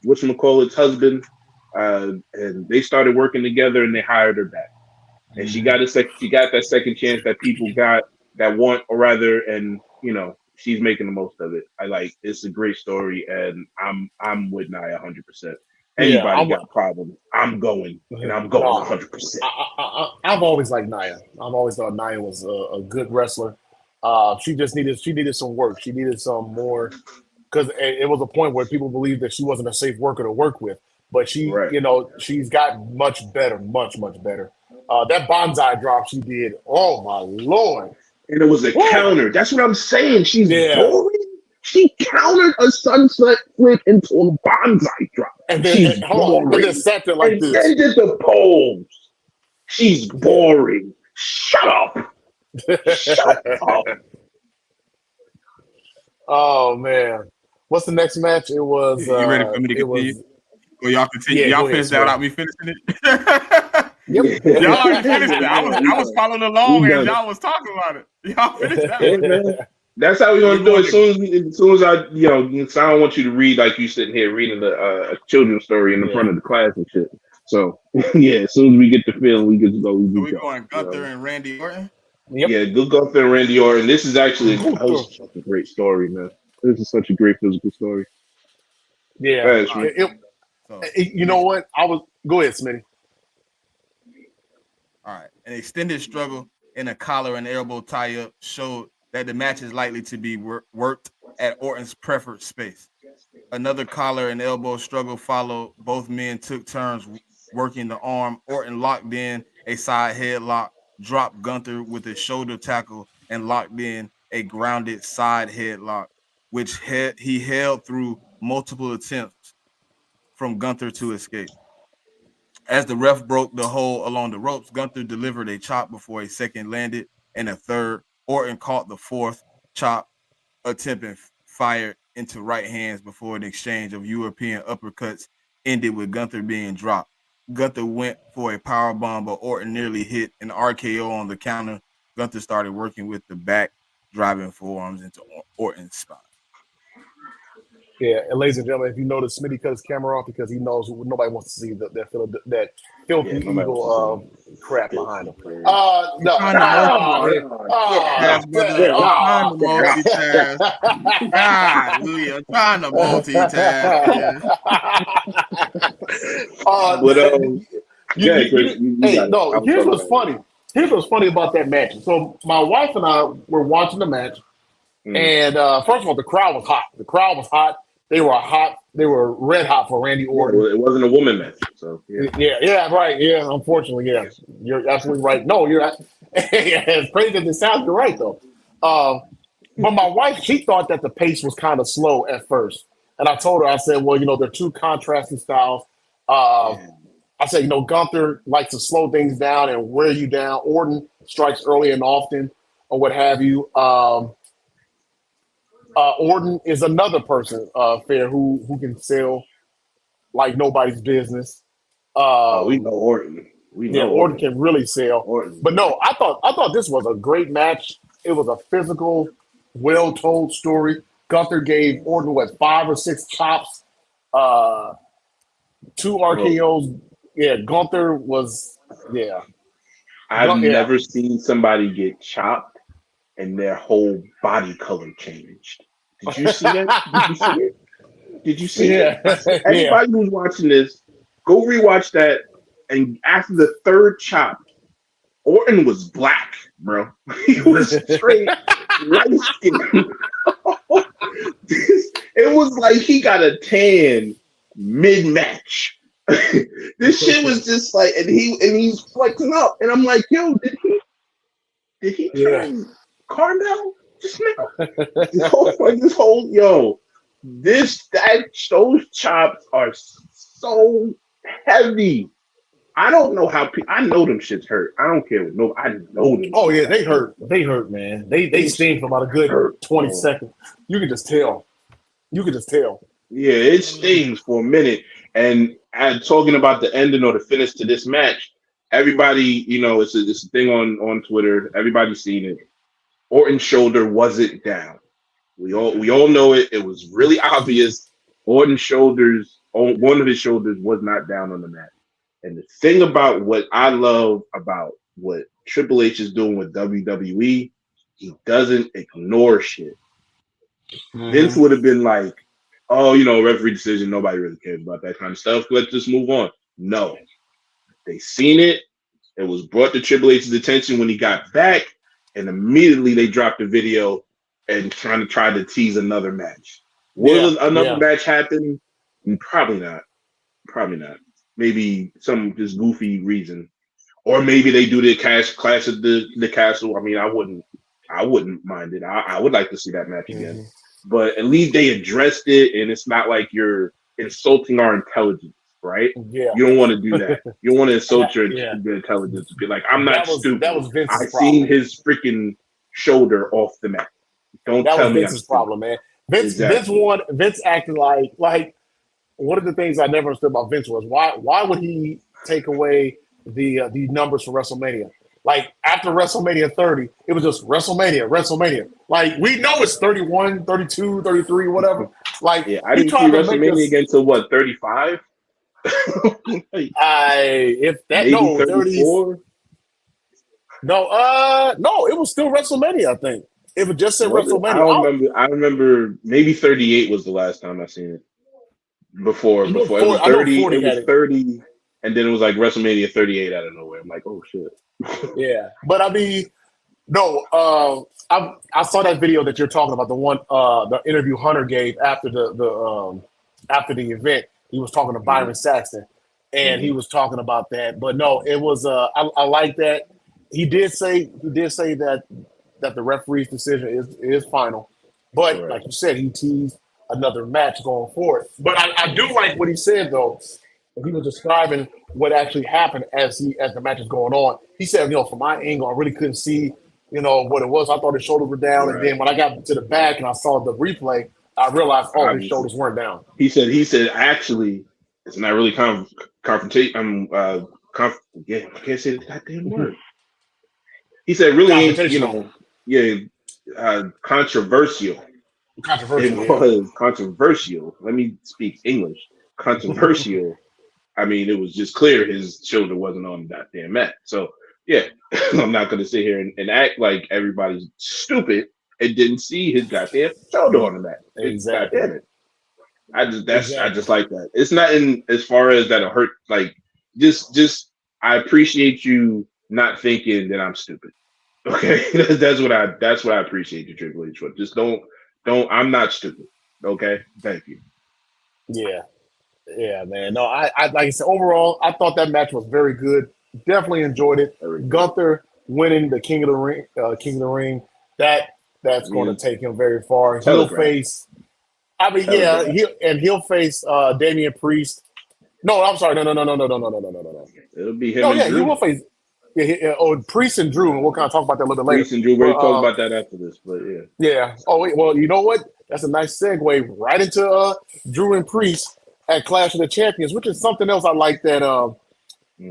whatchamacallit's husband, and they started working together, and they hired her back. And she got that second chance that people got that want, or rather, and she's making the most of it. It's a great story, and I'm with Nia 100%. Anybody got problems, I'm going, and I'm going 100%. I've always liked Nia. I've always thought Nia was a good wrestler. She needed some work. She needed some more, because it was a point where people believed that she wasn't a safe worker to work with. But she, she's gotten much better, much better. That bonsai drop she did, oh my Lord! And it was a counter. That's what I'm saying. She's boring. She countered a sunset flip into a bonsai drop. And then and then sat there like this. And did the pose. She's boring. Shut up. Shut up. Oh man. What's the next match? It was you ready for me to continue? Well, y'all continue. Y'all finish that without me finishing it. Yep. Y'all already finished it. I was following along and y'all was talking about it. Y'all finished that. That's how we're gonna do it. As soon as I, so I don't want you to read like you sitting here reading the children's story in the front of the class and shit. So as soon as we get the feeling, we get to go. We're going Gunther and Randy Orton. Yep. Yeah, good Gunther and Randy Orton. This is actually such a great story, man. This is such a great physical story. Yeah. You know what? Go ahead, Smitty. All right. An extended struggle in a collar and elbow tie-up showed that the match is likely to be worked at Orton's preferred space. Another collar and elbow struggle followed. Both men took turns working the arm. Orton locked in a side headlock, dropped Gunther with a shoulder tackle, and locked in a grounded side headlock, which he held through multiple attempts from Gunther to escape. As the ref broke the hold along the ropes, Gunther delivered a chop before a second landed, and a third. Orton caught the fourth chop attempt and fired into right hands before an exchange of European uppercuts ended with Gunther being dropped. Gunther went for a powerbomb, but Orton nearly hit an RKO on the counter. Gunther started working with the back, driving forearms into Orton's spine. Yeah, and ladies and gentlemen, if you notice, Smitty cut his camera off because he knows nobody wants to see that filthy evil crap behind him. No. I'm trying to multitask. Here's what's funny. Here's what's funny about that match. So my wife and I were watching the match, and first of all, the crowd was hot. They were hot. They were red hot for Randy Orton. It wasn't a woman match, so right. Yeah, unfortunately, you're absolutely right. No, you're. As crazy as it sounds, you're right though. But my wife, she thought that the pace was kind of slow at first, and I told her, I said, well, they're two contrasting styles. I said, Gunther likes to slow things down and wear you down. Orton strikes early and often, or what have you. Orton is another person, Fair, who can sell like nobody's business. We know Orton. Orton can really sell. Orton. But no, I thought this was a great match. It was a physical, well-told story. Gunther gave Orton 5 or 6 chops, 2 RKOs. Yeah, Gunther was I've never seen somebody get chopped and their whole body color changed. Did you see that? Did you see it? Everybody who's watching this, go rewatch that. And after the third chop, Orton was black, bro. He was straight light skin. It was like he got a tan mid-match. This shit was just like, and he's flexing up, and I'm like, yo, did he turn Carmel just now? Those chops are so heavy. I don't know how I know them shits hurt. I don't care. No, I know them. Oh yeah, they hurt. They hurt, man. They sting for about a good 20 seconds. You can just tell. Yeah, it stings for a minute. And talking about the ending or the finish to this match, everybody, it's a thing on Twitter. Everybody's seen it. Orton's shoulder wasn't down. We all know it. It was really obvious. Orton's shoulders, one of his shoulders was not down on the mat. And the thing about what I love about what Triple H is doing with WWE, he doesn't ignore shit. Vince would have been like, oh, referee decision, nobody really cares about that kind of stuff. Let's just move on. No. They seen it. It was brought to Triple H's attention when he got back, and immediately they dropped the video and try to tease another match. Will another match happen? Probably not. Probably not. Maybe some just goofy reason. Or maybe they do the clash at the castle. I mean, I wouldn't mind it. I would like to see that match again. Mm-hmm. But at least they addressed it, and it's not like you're insulting our intelligence, right? Yeah. You don't want to do that. You don't want to insult your intelligence. Be like, I'm not stupid. That was Vince's I seen his freaking shoulder off the mat. Don't tell me Vince's problem, man. Vince acted like one of the things I never understood about Vince was why would he take away the numbers for WrestleMania? Like after WrestleMania 30, it was just WrestleMania. Like we know it's 31, 32, 33, whatever. Like I didn't see WrestleMania again until what, 35? If that, maybe no, 34? 30s. No, it was still WrestleMania, I think. It would just said WrestleMania. I remember maybe 38 was the last time I seen it. Before it was 30, it was 30, and then it was like WrestleMania 38 out of nowhere. I'm like, oh shit. Yeah, but I mean, no. I saw that video that you're talking about, the one, the interview Hunter gave after the event. He was talking to Byron Saxton, and he was talking about that. But no, it was. I like that. He did say that the referee's decision is final. But like you said, he teased another match going forward. But I do like what he said though. He was describing what actually happened as the match is going on. He said, from my angle, I really couldn't see, what it was. I thought his shoulders were down, and then when I got to the back and I saw the replay, I realized his shoulders weren't down. He said actually, it's not really confrontation. I can't say the goddamn word. He said really ain't, controversial. It was controversial. Let me speak English. Controversial. I mean, it was just clear his shoulder wasn't on that damn mat. So, yeah, I'm not going to sit here and act like everybody's stupid and didn't see his goddamn shoulder on the mat. Exactly. God damn it. I just like that. It's not in as far as that'll hurt. Like, just I appreciate you not thinking that I'm stupid. Okay, that's what I appreciate you, Triple H, for. Just don't. I'm not stupid. Okay, thank you. Yeah, man. No, I like I said, overall, I thought that match was very good. Definitely enjoyed it. Gunther winning the King of the Ring. That's going to take him very far. He'll face. I mean, he'll face Damian Priest. No, I'm sorry. No. It'll be him. And Drew. He will face. Priest and Drew, and we'll kind of talk about that a little bit later. Priest and Drew, we'll talk about that after this, but yeah. Yeah. Oh, wait, well, you know what? That's a nice segue right into Drew and Priest at Clash of the Champions, which is something else I like that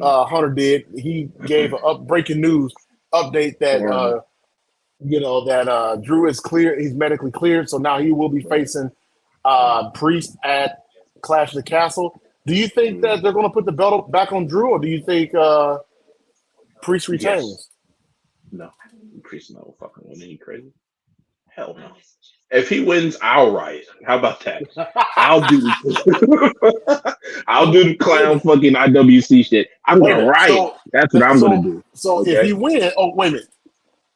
Hunter did. He gave a breaking news update that that Drew is clear. He's medically cleared, so now he will be facing Priest at Clash of the Castle. Do you think that they're going to put the belt back on Drew, or do you think Priest retains? Yes. No, Priest not fucking win. Any crazy? Hell no. If he wins, I'll riot. How about that? I'll do the clown fucking IWC shit. I'm gonna riot. That's what I'm gonna do. So if he wins, wait a minute.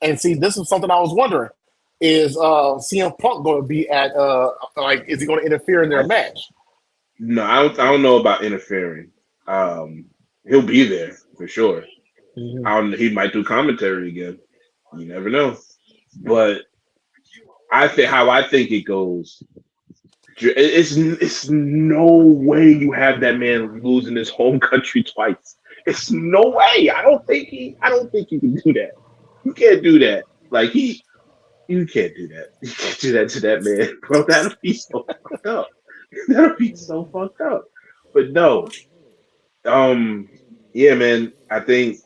And see, this is something I was wondering: is CM Punk going to be at is he going to interfere in their match? No, I don't know about interfering. He'll be there for sure. Mm-hmm. He might do commentary again. You never know. But I think it goes. It's no way you have that man losing his home country twice. It's no way. I don't think you can do that. You can't do that. You can't do that. You can't do that to that man, bro. That'll be so fucked up. That'll be so fucked up. But no. Yeah, man. I think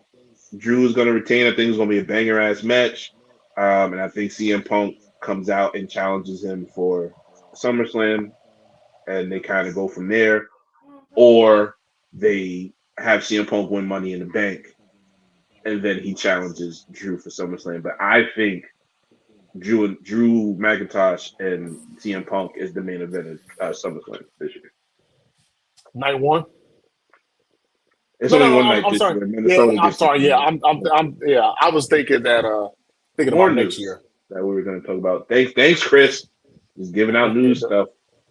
Drew is gonna retain. I think it's gonna be a banger ass match. And I think CM Punk comes out and challenges him for SummerSlam, and they kind of go from there. Or they have CM Punk win Money in the Bank, and then he challenges Drew for SummerSlam. But I think Drew McIntosh and CM Punk is the main event of SummerSlam this year. Night one. It's No, only no, no. one night I'm this sorry. year. Yeah, Minnesota I'm gets sorry. Yeah, yeah. I was thinking that. Thinking more about next news year. that we were going to talk about. Thanks, Chris. Just giving out news stuff.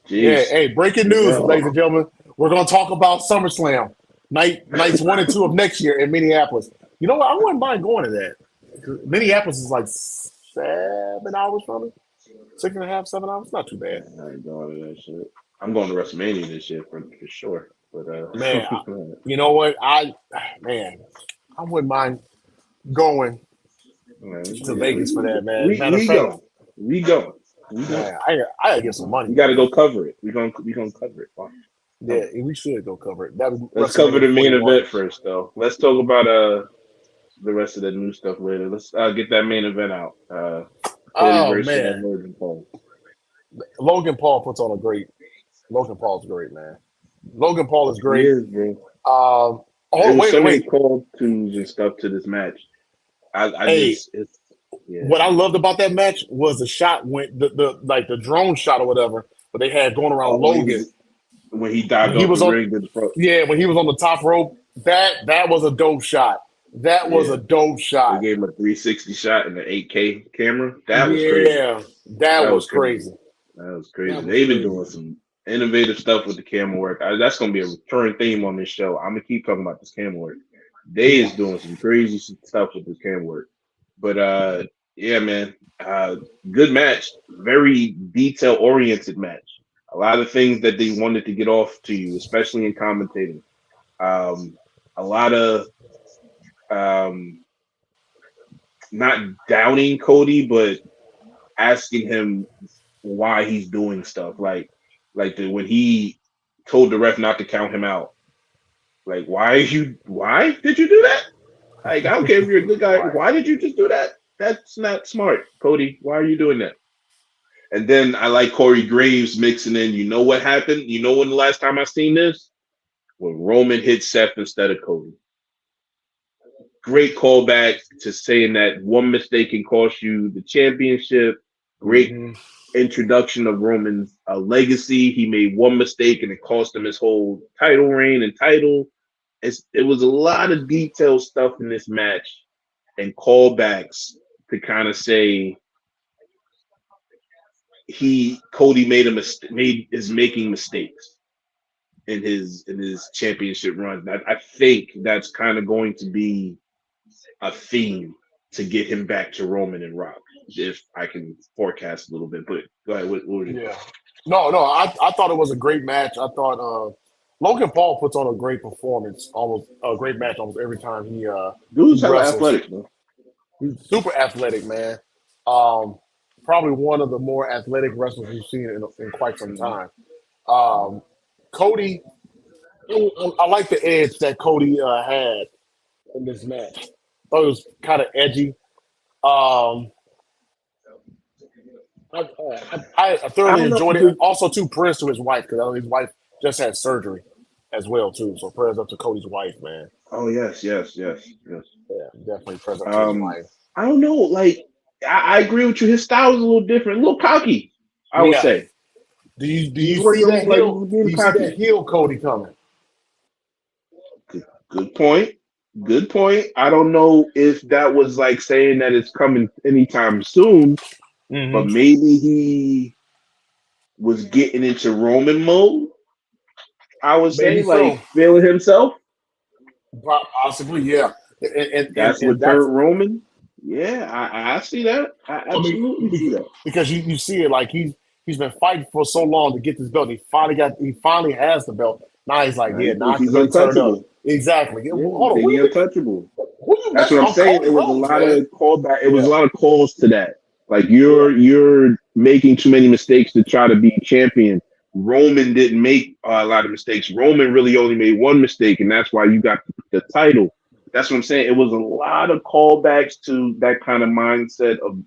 Yeah. Jeez. Hey, breaking news, ladies and gentlemen. We're going to talk about SummerSlam nights 1 and 2 of next year in Minneapolis. You know what? I wouldn't mind going to that. Minneapolis is like 7 hours from me. 6.5, 7 hours. Not too bad. I ain't going to that shit. I'm going to WrestleMania this year for sure. But Man, you know what? I wouldn't mind going to Vegas for that, man. Matter of fact, we go. man, I gotta get some money. We got to go cover it. We gonna cover it. Fine. Yeah, we should go cover it. Let's cover the main event first, though. Let's talk about the rest of the new stuff later. Let's get that main event out. Cody versus Logan Paul. Logan Paul puts on a great. Logan Paul's great, man. Logan Paul is great. There was so many call twos and stuff to this match. What I loved about that match was the shot went the drone shot or whatever, but they had going around Logan when he dived off the ring. When he was on the top rope, that was a dope shot. That was a dope shot. They gave him a 360 shot in the 8K camera. That was crazy. Yeah, that was crazy. That was crazy. They've been doing some innovative stuff with the camera work. That's going to be a recurring theme on this show. I'm going to keep talking about this camera work. They is doing some crazy stuff with this camera work. But, yeah, man, good match. Very detail-oriented match. A lot of things that they wanted to get off to you, especially in commentating. A lot of not doubting Cody, but asking him why he's doing stuff. Like when he told the ref not to count him out. Like, why did you do that? Like, I don't care if you're a good guy. Why did you just do that? That's not smart, Cody. Why are you doing that? And then I like Corey Graves mixing in. You know what happened? You know when the last time I seen this? When Roman hit Seth instead of Cody. Great callback to saying that one mistake can cost you the championship. Great introduction of Roman's legacy. He made one mistake and it cost him his whole title reign and title. It was a lot of detailed stuff in this match and callbacks to kind of say Cody is making mistakes in his championship run. I think that's kind of going to be a theme to get him back to Roman and Rock, if I can forecast a little bit. But go ahead. What was you? No. I thought it was a great match. I thought Logan Paul puts on a great performance, almost a great match almost every time he dude's hella athletic, man. He's super athletic, man. Probably one of the more athletic wrestlers we've seen in quite some time. Cody, I like the edge that Cody had in this match. I thought it was kind of edgy. I thoroughly enjoyed it. Also, too, prayers to his wife, because his wife just had surgery as well, too. So prayers up to Cody's wife, man. Oh, yes. Yeah, definitely prayers up to his wife. I don't know. Like, I agree with you. His style is a little different, a little cocky, I would say. Do you see that heel Cody coming? Good point. I don't know if that was like saying that it's coming anytime soon, but maybe he was getting into Roman mode. I would say, like, feeling himself. Possibly, yeah. And that's what turned Roman. Yeah, I see that. I absolutely see that. Because you see it, like he's been fighting for so long to get this belt. He finally has the belt. Now he's like, he's untouchable. Exactly. Yeah, he's untouchable. That's what I'm saying. It was a lot of callback. It was a lot of calls to that. Like, you're making too many mistakes to try to be champion. Roman didn't make a lot of mistakes. Roman really only made one mistake, and that's why you got the title. That's what I'm saying. It was a lot of callbacks to that kind of mindset of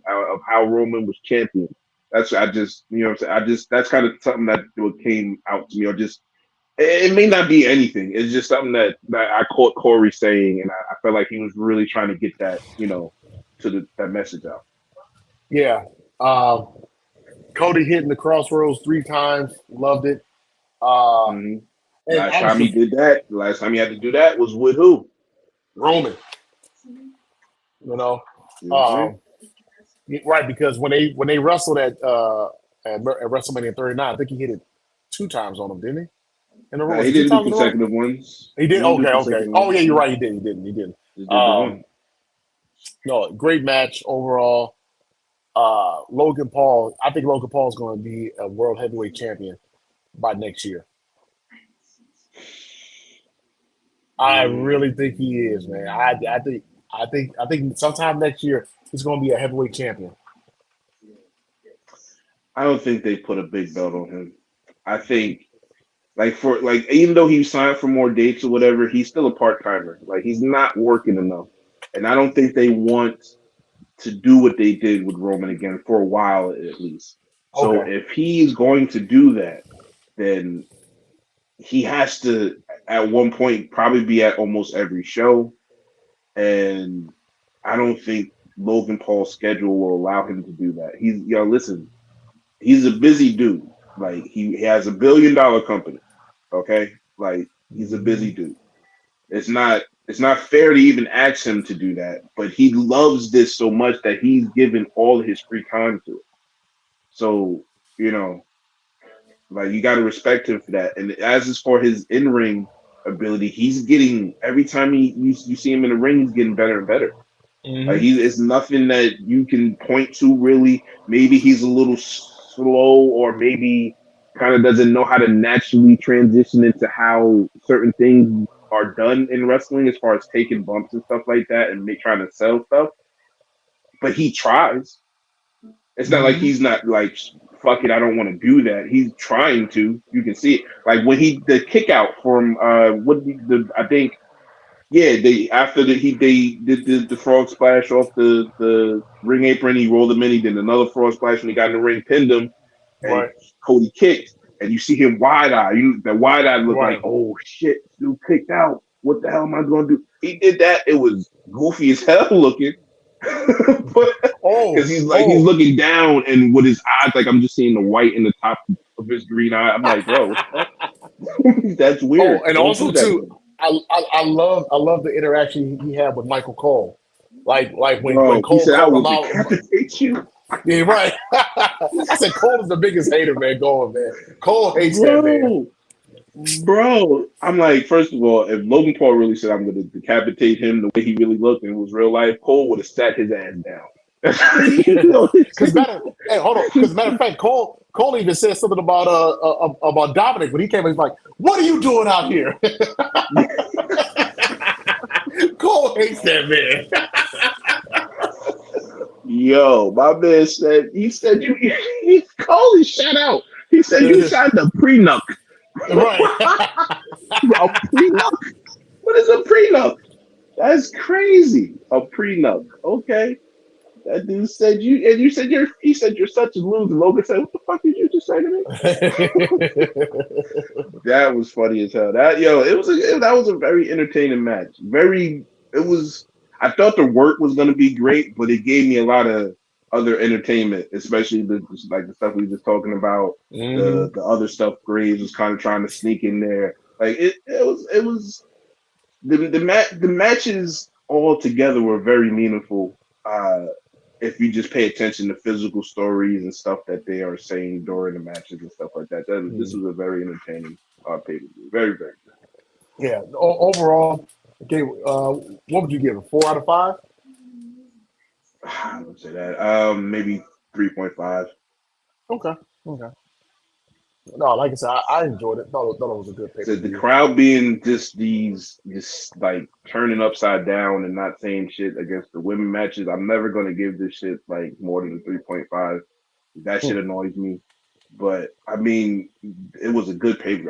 how Roman was champion. That's what I'm saying. That's kind of something that came out to me, or just, it may not be anything. It's just something that I caught Corey saying, and I felt like he was really trying to get that, to that message out. Yeah. Cody hitting the crossroads 3 times. Loved it. Mhm. And Last I was time he did that, the last time he had to do that was with who? Roman. You know, You know what I'm saying? right, because when they wrestled at WrestleMania 39, I think he hit it 2 times on him, didn't he? In a row, Nah, was he it 2 didn't do times in a row? consecutive ones. He He did. didn't do Okay. consecutive Oh ones. yeah, you're right. He didn't. He didn't. Just did the one. No, great match overall. Logan Paul. I think Logan Paul is going to be a world heavyweight champion by next year. I really think he is, man. I think sometime next year he's going to be a heavyweight champion. I don't think they put a big belt on him. I think even though he signed for more dates or whatever, he's still a part timer. Like he's not working enough. And I don't think they want to do what they did with Roman again for a while at least. So Okay. if he's going to do that, then he has to at one point probably be at almost every show. And I don't think Logan Paul's schedule will allow him to do that. Listen, he's a busy dude. Like he has $1 billion company. Okay? Like he's a busy dude. It's not fair to even ask him to do that, but he loves this so much that he's given all his free time to it. So, like you got to respect him for that. And as for his in-ring ability, he's getting every time you see him in the ring, he's getting better and better. Like it's nothing that you can point to really. Maybe he's a little slow, or maybe kind of doesn't know how to naturally transition into how certain things are done in wrestling, as far as taking bumps and stuff like that, and trying to sell stuff. But he tries. It's not like he's not like, fuck it, I don't want to do that. He's trying to. You can see it. Like when the kick out from I think. Yeah, they did the frog splash off the ring apron. He rolled him in. He did another frog splash when he got in the ring, pinned him, and Right. Cody kicked. And you see him wide eye. The wide eye looked Right. like, oh shit, dude kicked out. What the hell am I going to do? He did that. It was goofy as hell looking, because he's looking down, and with his eyes, like I'm just seeing the white in the top of his green eye. I'm like, bro, what the fuck? That's weird. Oh, and Don't also do that, too, man. I love the interaction he had with Michael Cole. Like when Bro, Cole he said, I called will him out. decapitate you. Yeah, right. I said Cole is the biggest hater, man. Going, man. Cole hates that man. Bro, I'm like, first of all, if Logan Paul really said I'm going to decapitate him the way he really looked and it was real life, Cole would have sat his ass down. Because matter of fact, Cole even said something about Dominic when he came in. He's like, "What are you doing out here?" Cole hates that man. Yo, my man said, Cole is shut out. He said you signed a prenup. Right. A prenup? What is a prenup? That's crazy. A prenup. Okay. That dude said he said you're such a loser. Logan said, what the fuck did you just say to me? That was funny as hell. That was a very entertaining match. I thought the work was gonna be great, but it gave me a lot of other entertainment, especially the stuff we were just talking about. The other stuff Graves was kind of trying to sneak in there. Like it was the matches all together were very meaningful. If you just pay attention to physical stories and stuff that they are saying during the matches and stuff like that. This was a very entertaining pay-per-view. Very, very good. Yeah. Overall, okay. What would you give it? 4 out of 5? I would say that. Maybe 3.5. Okay. No, like I said, I enjoyed it. Thought it was a good pay-per-view. The crowd being just like turning upside down and not saying shit against the women matches. I'm never gonna give this shit like more than a 3.5. That shit annoys me. But I mean, it was a good pay-per-view.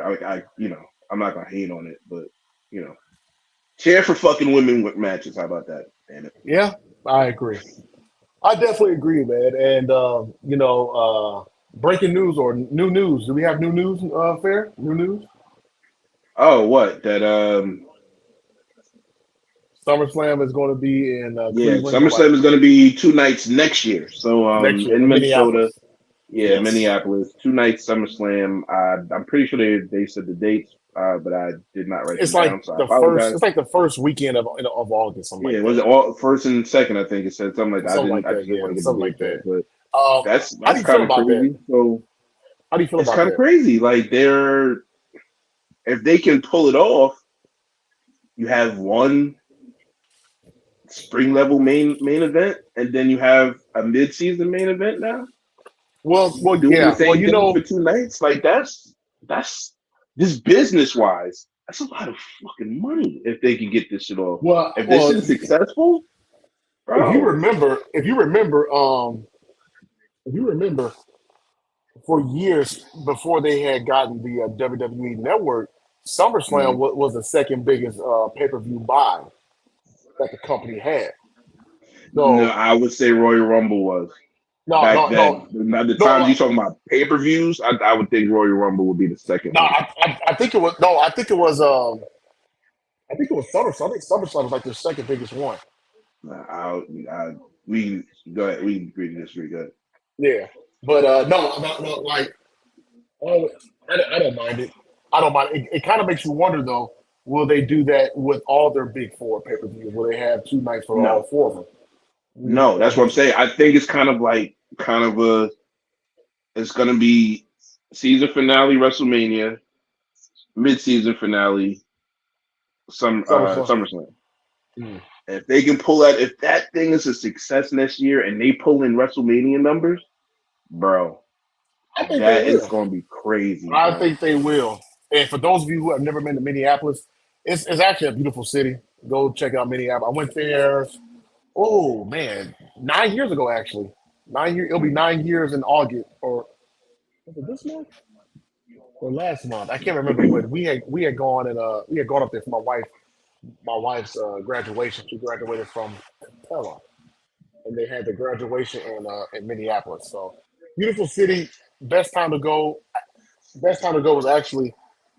I'm not gonna hate on it, but cheer for fucking women with matches. How about that? Damn it. Yeah, I agree. I definitely agree, man. And breaking news or new news. Do we have new news, Fair? New news? Oh, what? That SummerSlam is going to be in Yeah, Cleveland. SummerSlam is going to be 2 nights next year. So Next year in in Minnesota, Minneapolis. yeah, Yes. Minneapolis, 2 nights SummerSlam. I'm pretty sure they said the dates, but I did not write It's them like down, so I the first. apologize. It's like the first weekend of August, something Yeah, like was it that. all first and second? I think it said something like that. Something like I that. just didn't Yeah, want to get the something like dates right, that. but How do that's you feel kind of about that? crazy. So How do you feel it's about kind of that? crazy. Like if they can pull it off, you have one spring level main event, and then you have a mid season main event now. Well, Doing the yeah. Well, same thing for 2 nights, like that's just business wise. That's a lot of fucking money if they can get this shit off. If this well, is successful, if you bro. remember, if you remember, for years before they had gotten the WWE Network, SummerSlam Mm. was the second biggest pay-per-view buy that the company had. No, So I would say Royal Rumble was no, back no, then. no, Now the times no, you talking about pay per views, I would think Royal Rumble would be the second no. one. I think it was no. I think it was SummerSlam. I think SummerSlam was like their second biggest one. We go ahead. We agree to disagree. Go ahead. Yeah, but no. Like, oh, I don't mind it. I don't mind it. It kind of makes you wonder though. Will they do that with all their big four pay-per-views? Will they have 2 nights for all No, four of them? no, I that's what I'm guess. saying. I think it's kind of a. It's gonna be season finale WrestleMania, mid season finale, SummerSlam. SummerSlam. Mm. If they can pull that, if that thing is a success next year and they pull in WrestleMania numbers, bro, I think they that is will. going to be crazy, I bro. think they will. And for those of you who have never been to Minneapolis, it's actually a beautiful city. Go check out Minneapolis. I went there. Oh man, 9 years ago actually. 9 years. It'll be Mm. 9 years in August, or was it this month or last month? I can't remember. But we had gone and we had gone up there for my wife's graduation. She graduated from Capella, and they had the graduation in Minneapolis. So beautiful city. Best time to go. Best time to go was actually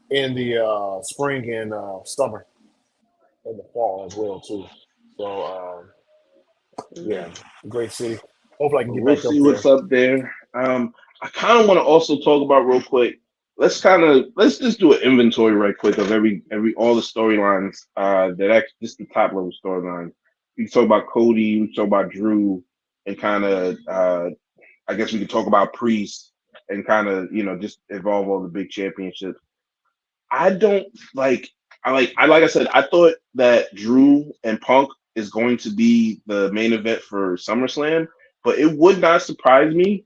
in the spring and summer and the fall as well too. So yeah, great city. Hopefully I can get We'll back up see there. what's up there. I kind of want to also talk about real quick. Let's just do an inventory right quick of every all the storylines that actually just the top level storylines. We can talk about Cody, we can talk about Drew, and kind of I guess we could talk about Priest and kind of just evolve all the big championships. I don't like. Like I said, I thought that Drew and Punk is going to be the main event for SummerSlam, but it would not surprise me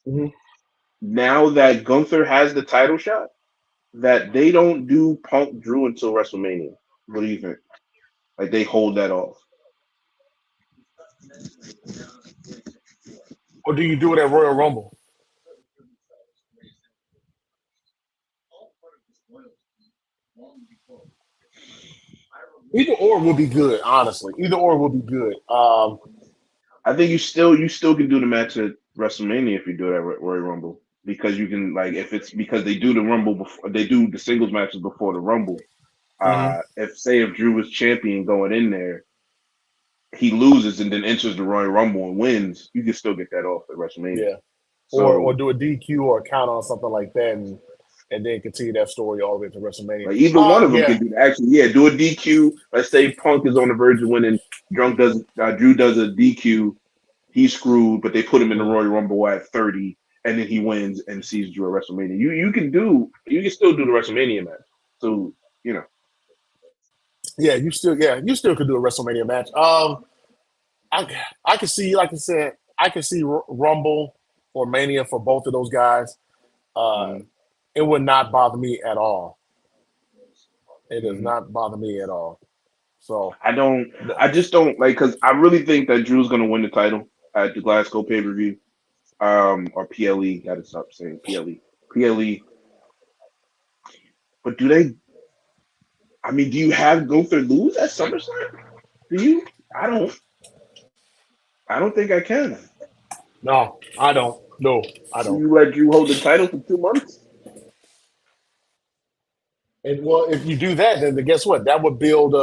Hmm. now that Gunther has the title shot that they don't do Punk Drew until WrestleMania. What do you think? Like they hold that off. Or do you do it at Royal Rumble? Either or will be good, honestly. Either or will be good. I think you still can do the match at WrestleMania if you do it at Royal Rumble because you can like if it's because they do the Rumble before they do the singles matches before the Rumble. Mhm. If Drew was champion going in there, he loses and then enters the Royal Rumble and wins, you can still get that off at WrestleMania. Yeah. Or So do a DQ or a count on something like that, and then continue that story all the way to WrestleMania. like either one of them Yeah. can do that. Actually, yeah, do a DQ. Let's say Punk is on the verge of winning. Drew does a DQ. He's screwed, but they put him in the Mhm. Royal Rumble at 30, and then he wins and sees Drew at WrestleMania. You can still do the WrestleMania match. So you know, You still could do a WrestleMania match. I can see, like I said, I can see Rumble or Mania for both of those guys. Uh, mm, it would not bother me at all. It does mm. not bother me at all. So, I don't. th- I just don't like because I really think that Drew's gonna win the title at the Glasgow pay per view. Or PLE. Got to stop saying PLE. PLE. But do they? I mean, do you have Gunther lose at SummerSlam? Do you? I don't. I don't think I can. no, I don't. No, I Do don't. you let Drew hold the title for 2 months? And well, if you do that, then guess what? That would build.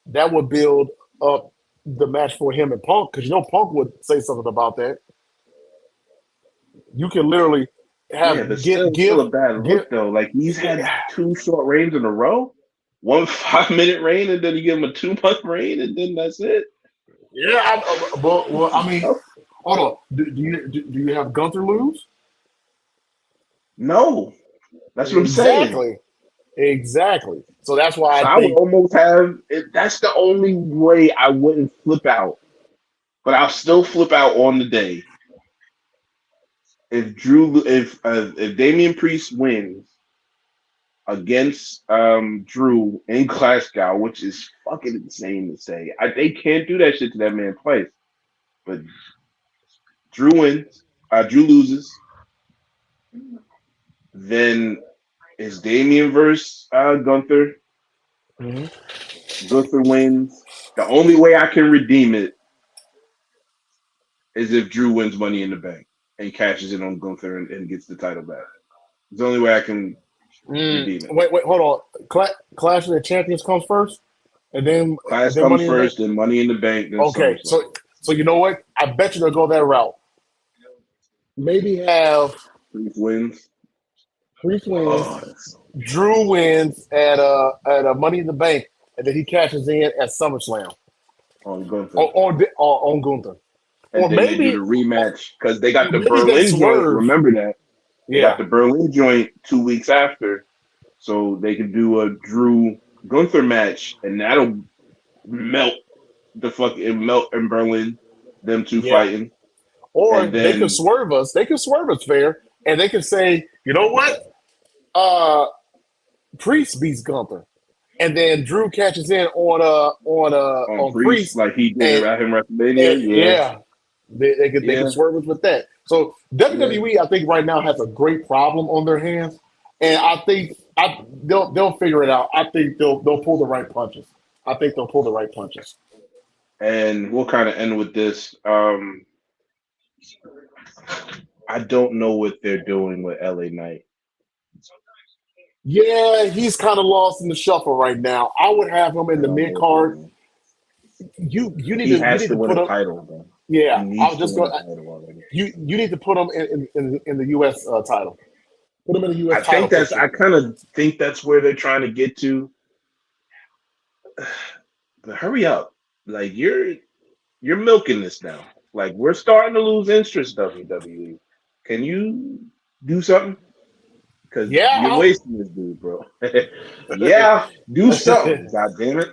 that would build up the match for him and Punk because Punk would say something about that. You can literally Yeah, but have still a bad give. look though. Like he's had 2 short reigns in a row, 1 5-minute reign, and then you give him a 2-month reign, and then that's it. Yeah, well, I mean, hold on. Do you have Gunther lose? No, that's what I'm saying. Exactly. So that's why So I I would think. almost have. That's the only way I wouldn't flip out, but I'll still flip out on the day if Damian Priest wins against Drew in Glasgow, which is fucking insane to say. They can't do that shit to that man twice. But Drew wins, Drew loses, then it's Damian versus Gunther. Gunther wins. The only way I can redeem it is if Drew wins Money in the Bank and cashes in on Gunther and gets the title back. It's the only way I can redeem it. Wait, hold on. Clash of the Champions comes first, and then Clash then comes Money first, in then Money in the Bank. Then Okay, so you know what? I bet you they'll go that route. Maybe have Priest wins. Drew wins at a Money in the Bank, and then he cashes in at SummerSlam On Gunther. on Gunther. And or then maybe they do the rematch because they got the maybe Berlin they joint. swerve. Remember that? They Yeah, got the Berlin joint 2 weeks after, so they can do a Drew Gunther match, and that'll melt in Berlin. Them two Yeah. fighting, or and they then could swerve us. They could swerve us fair, and they can say, you know what? Priest beats Gunther, and then Drew catches in on Priest, like he did and, at him WrestleMania. Yeah, they could swerve us with that. So WWE, I think right now has a great problem on their hands, and I think they'll figure it out. I think they'll pull the right punches. I think they'll pull the right punches. And we'll kind of end with this. I don't know what they're doing with LA Knight. Yeah, he's kind of lost in the shuffle right now. I would have him in the mid card. You need He to has to win put a him. title, though. Yeah, He I needs was to just win going. a title already. You need to put him in the U.S. Title. Put him in the U.S. I title. think I kind of think that's where they're trying to get to. But hurry up! Like you're milking this now. Like we're starting to lose interest. WWE, can you do something? Because you're wasting this dude, bro. Yeah, do something. God damn it.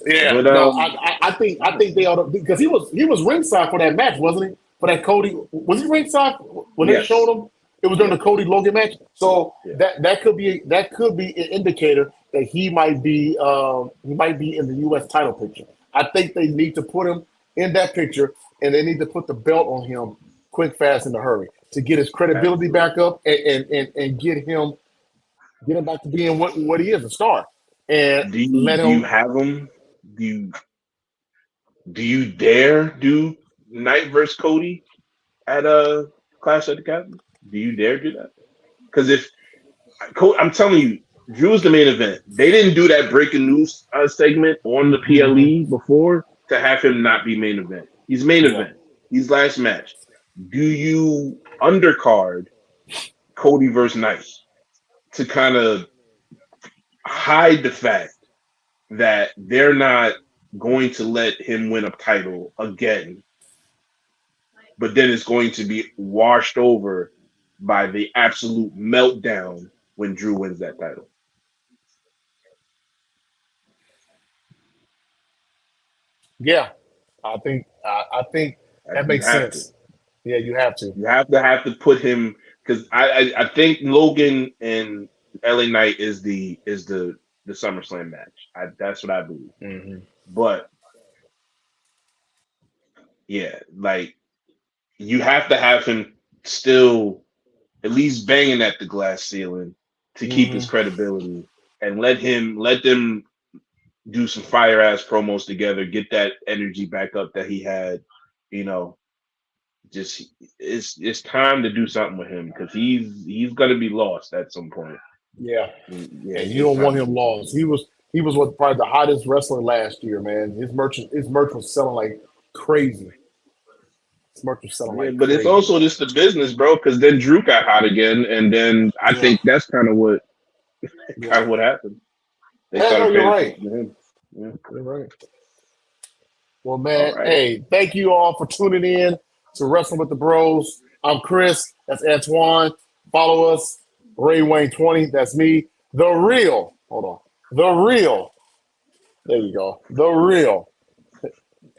Yeah, But no, I think they ought to because he was ringside for that match, wasn't he? For that Cody, was he ringside when they showed him? It was during the Cody Logan match, so that could be an indicator that he might be in the U.S. title picture. I think they need to put him in that picture, and they need to put the belt on him quick, fast, in a hurry to get his credibility back up and get him back to being what he is, a star. And do you have him? Do you dare do Knight versus Cody at a Clash of the Castle? Do you dare do that? Because if I'm telling you, Drew's the main event. They didn't do that breaking news segment on the PLE before to have him not be main event. He's main event. He's last match. Do you undercard Cody versus Knight to kind of hide the fact that they're not going to let him win a title again, but then it's going to be washed over by the absolute meltdown when Drew wins that title? Yeah, I think that makes sense. Yeah, you have to. You have to put him because I think Logan and LA Knight is the SummerSlam match. That's what I believe. Mm-hmm. But yeah, like you have to have him still at least banging at the glass ceiling to keep his credibility and let them do some fire ass promos together, get that energy back up that he had, just it's time to do something with him because he's gonna be lost at some point. Yeah, and you don't want him lost. He was he was probably the hottest wrestler last year, man. His merch was selling like crazy. His merch was selling like but crazy. it's also just the business, bro. Because then Drew got hot again, and then I think that's kind of what happened. They started paying attention to him. Yeah. You're right. Well, man, hey, thank you all for tuning in to Wrestling with the Bros. I'm Chris. That's Antoine. Follow us. Ray Wayne 20. That's me. The real. Hold on. The real. There you go. The real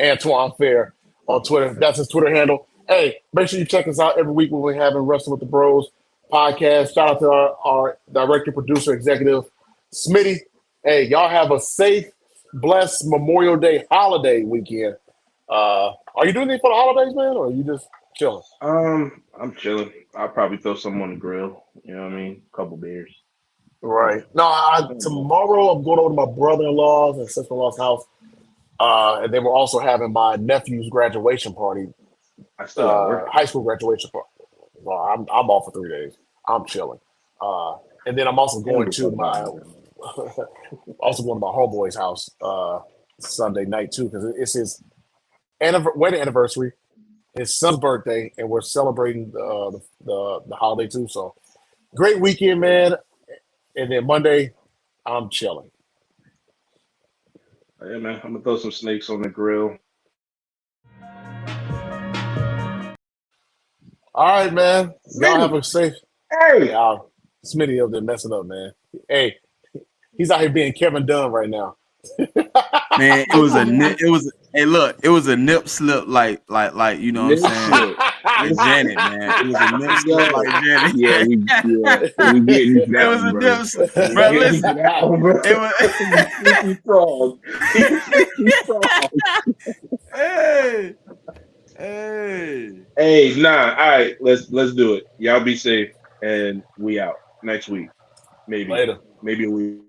Antoine Fair on Twitter. That's his Twitter handle. Hey, make sure you check us out every week when we're having Wrestling with the Bros podcast. Shout out to our director, producer, executive, Smitty. Hey, y'all have a safe, blessed Memorial Day holiday weekend. Are you doing anything for the holidays, man, or are you just chilling? I'm chilling. I'll probably throw something on the grill. You know what I mean? A couple beers. Right. No, tomorrow I'm going over to my brother-in-law's and sister-in-law's house, and they were also having my nephew's graduation party. I still high school graduation party. Well, I'm off for 3 days. I'm chilling. And then I'm also going to my homeboy's house Sunday night too, because it's his wedding anniversary, his son's birthday, and we're celebrating the holiday too. So great weekend, man. And then Monday, I'm chilling. Yeah, man. I'm gonna throw some snakes on the grill. All right, man. Y'all have a safe. Hey, Smitty up there messing up, man. Hey, he's out here being Kevin Dunn right now. Man, it was a nip slip like you know what I'm saying? Like Janet, man. It was a nip slip like Janet. Yeah, we getting it was a nip slip. Bro, listen. It was Hey, nah. All right, let's do it. Y'all be safe, and we out next week. Maybe later. Maybe a week.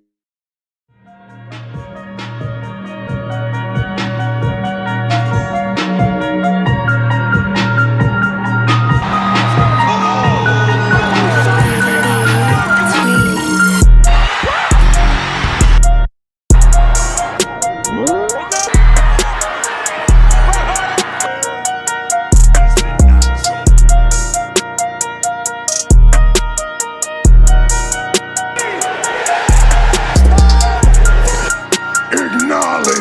Acknowledge.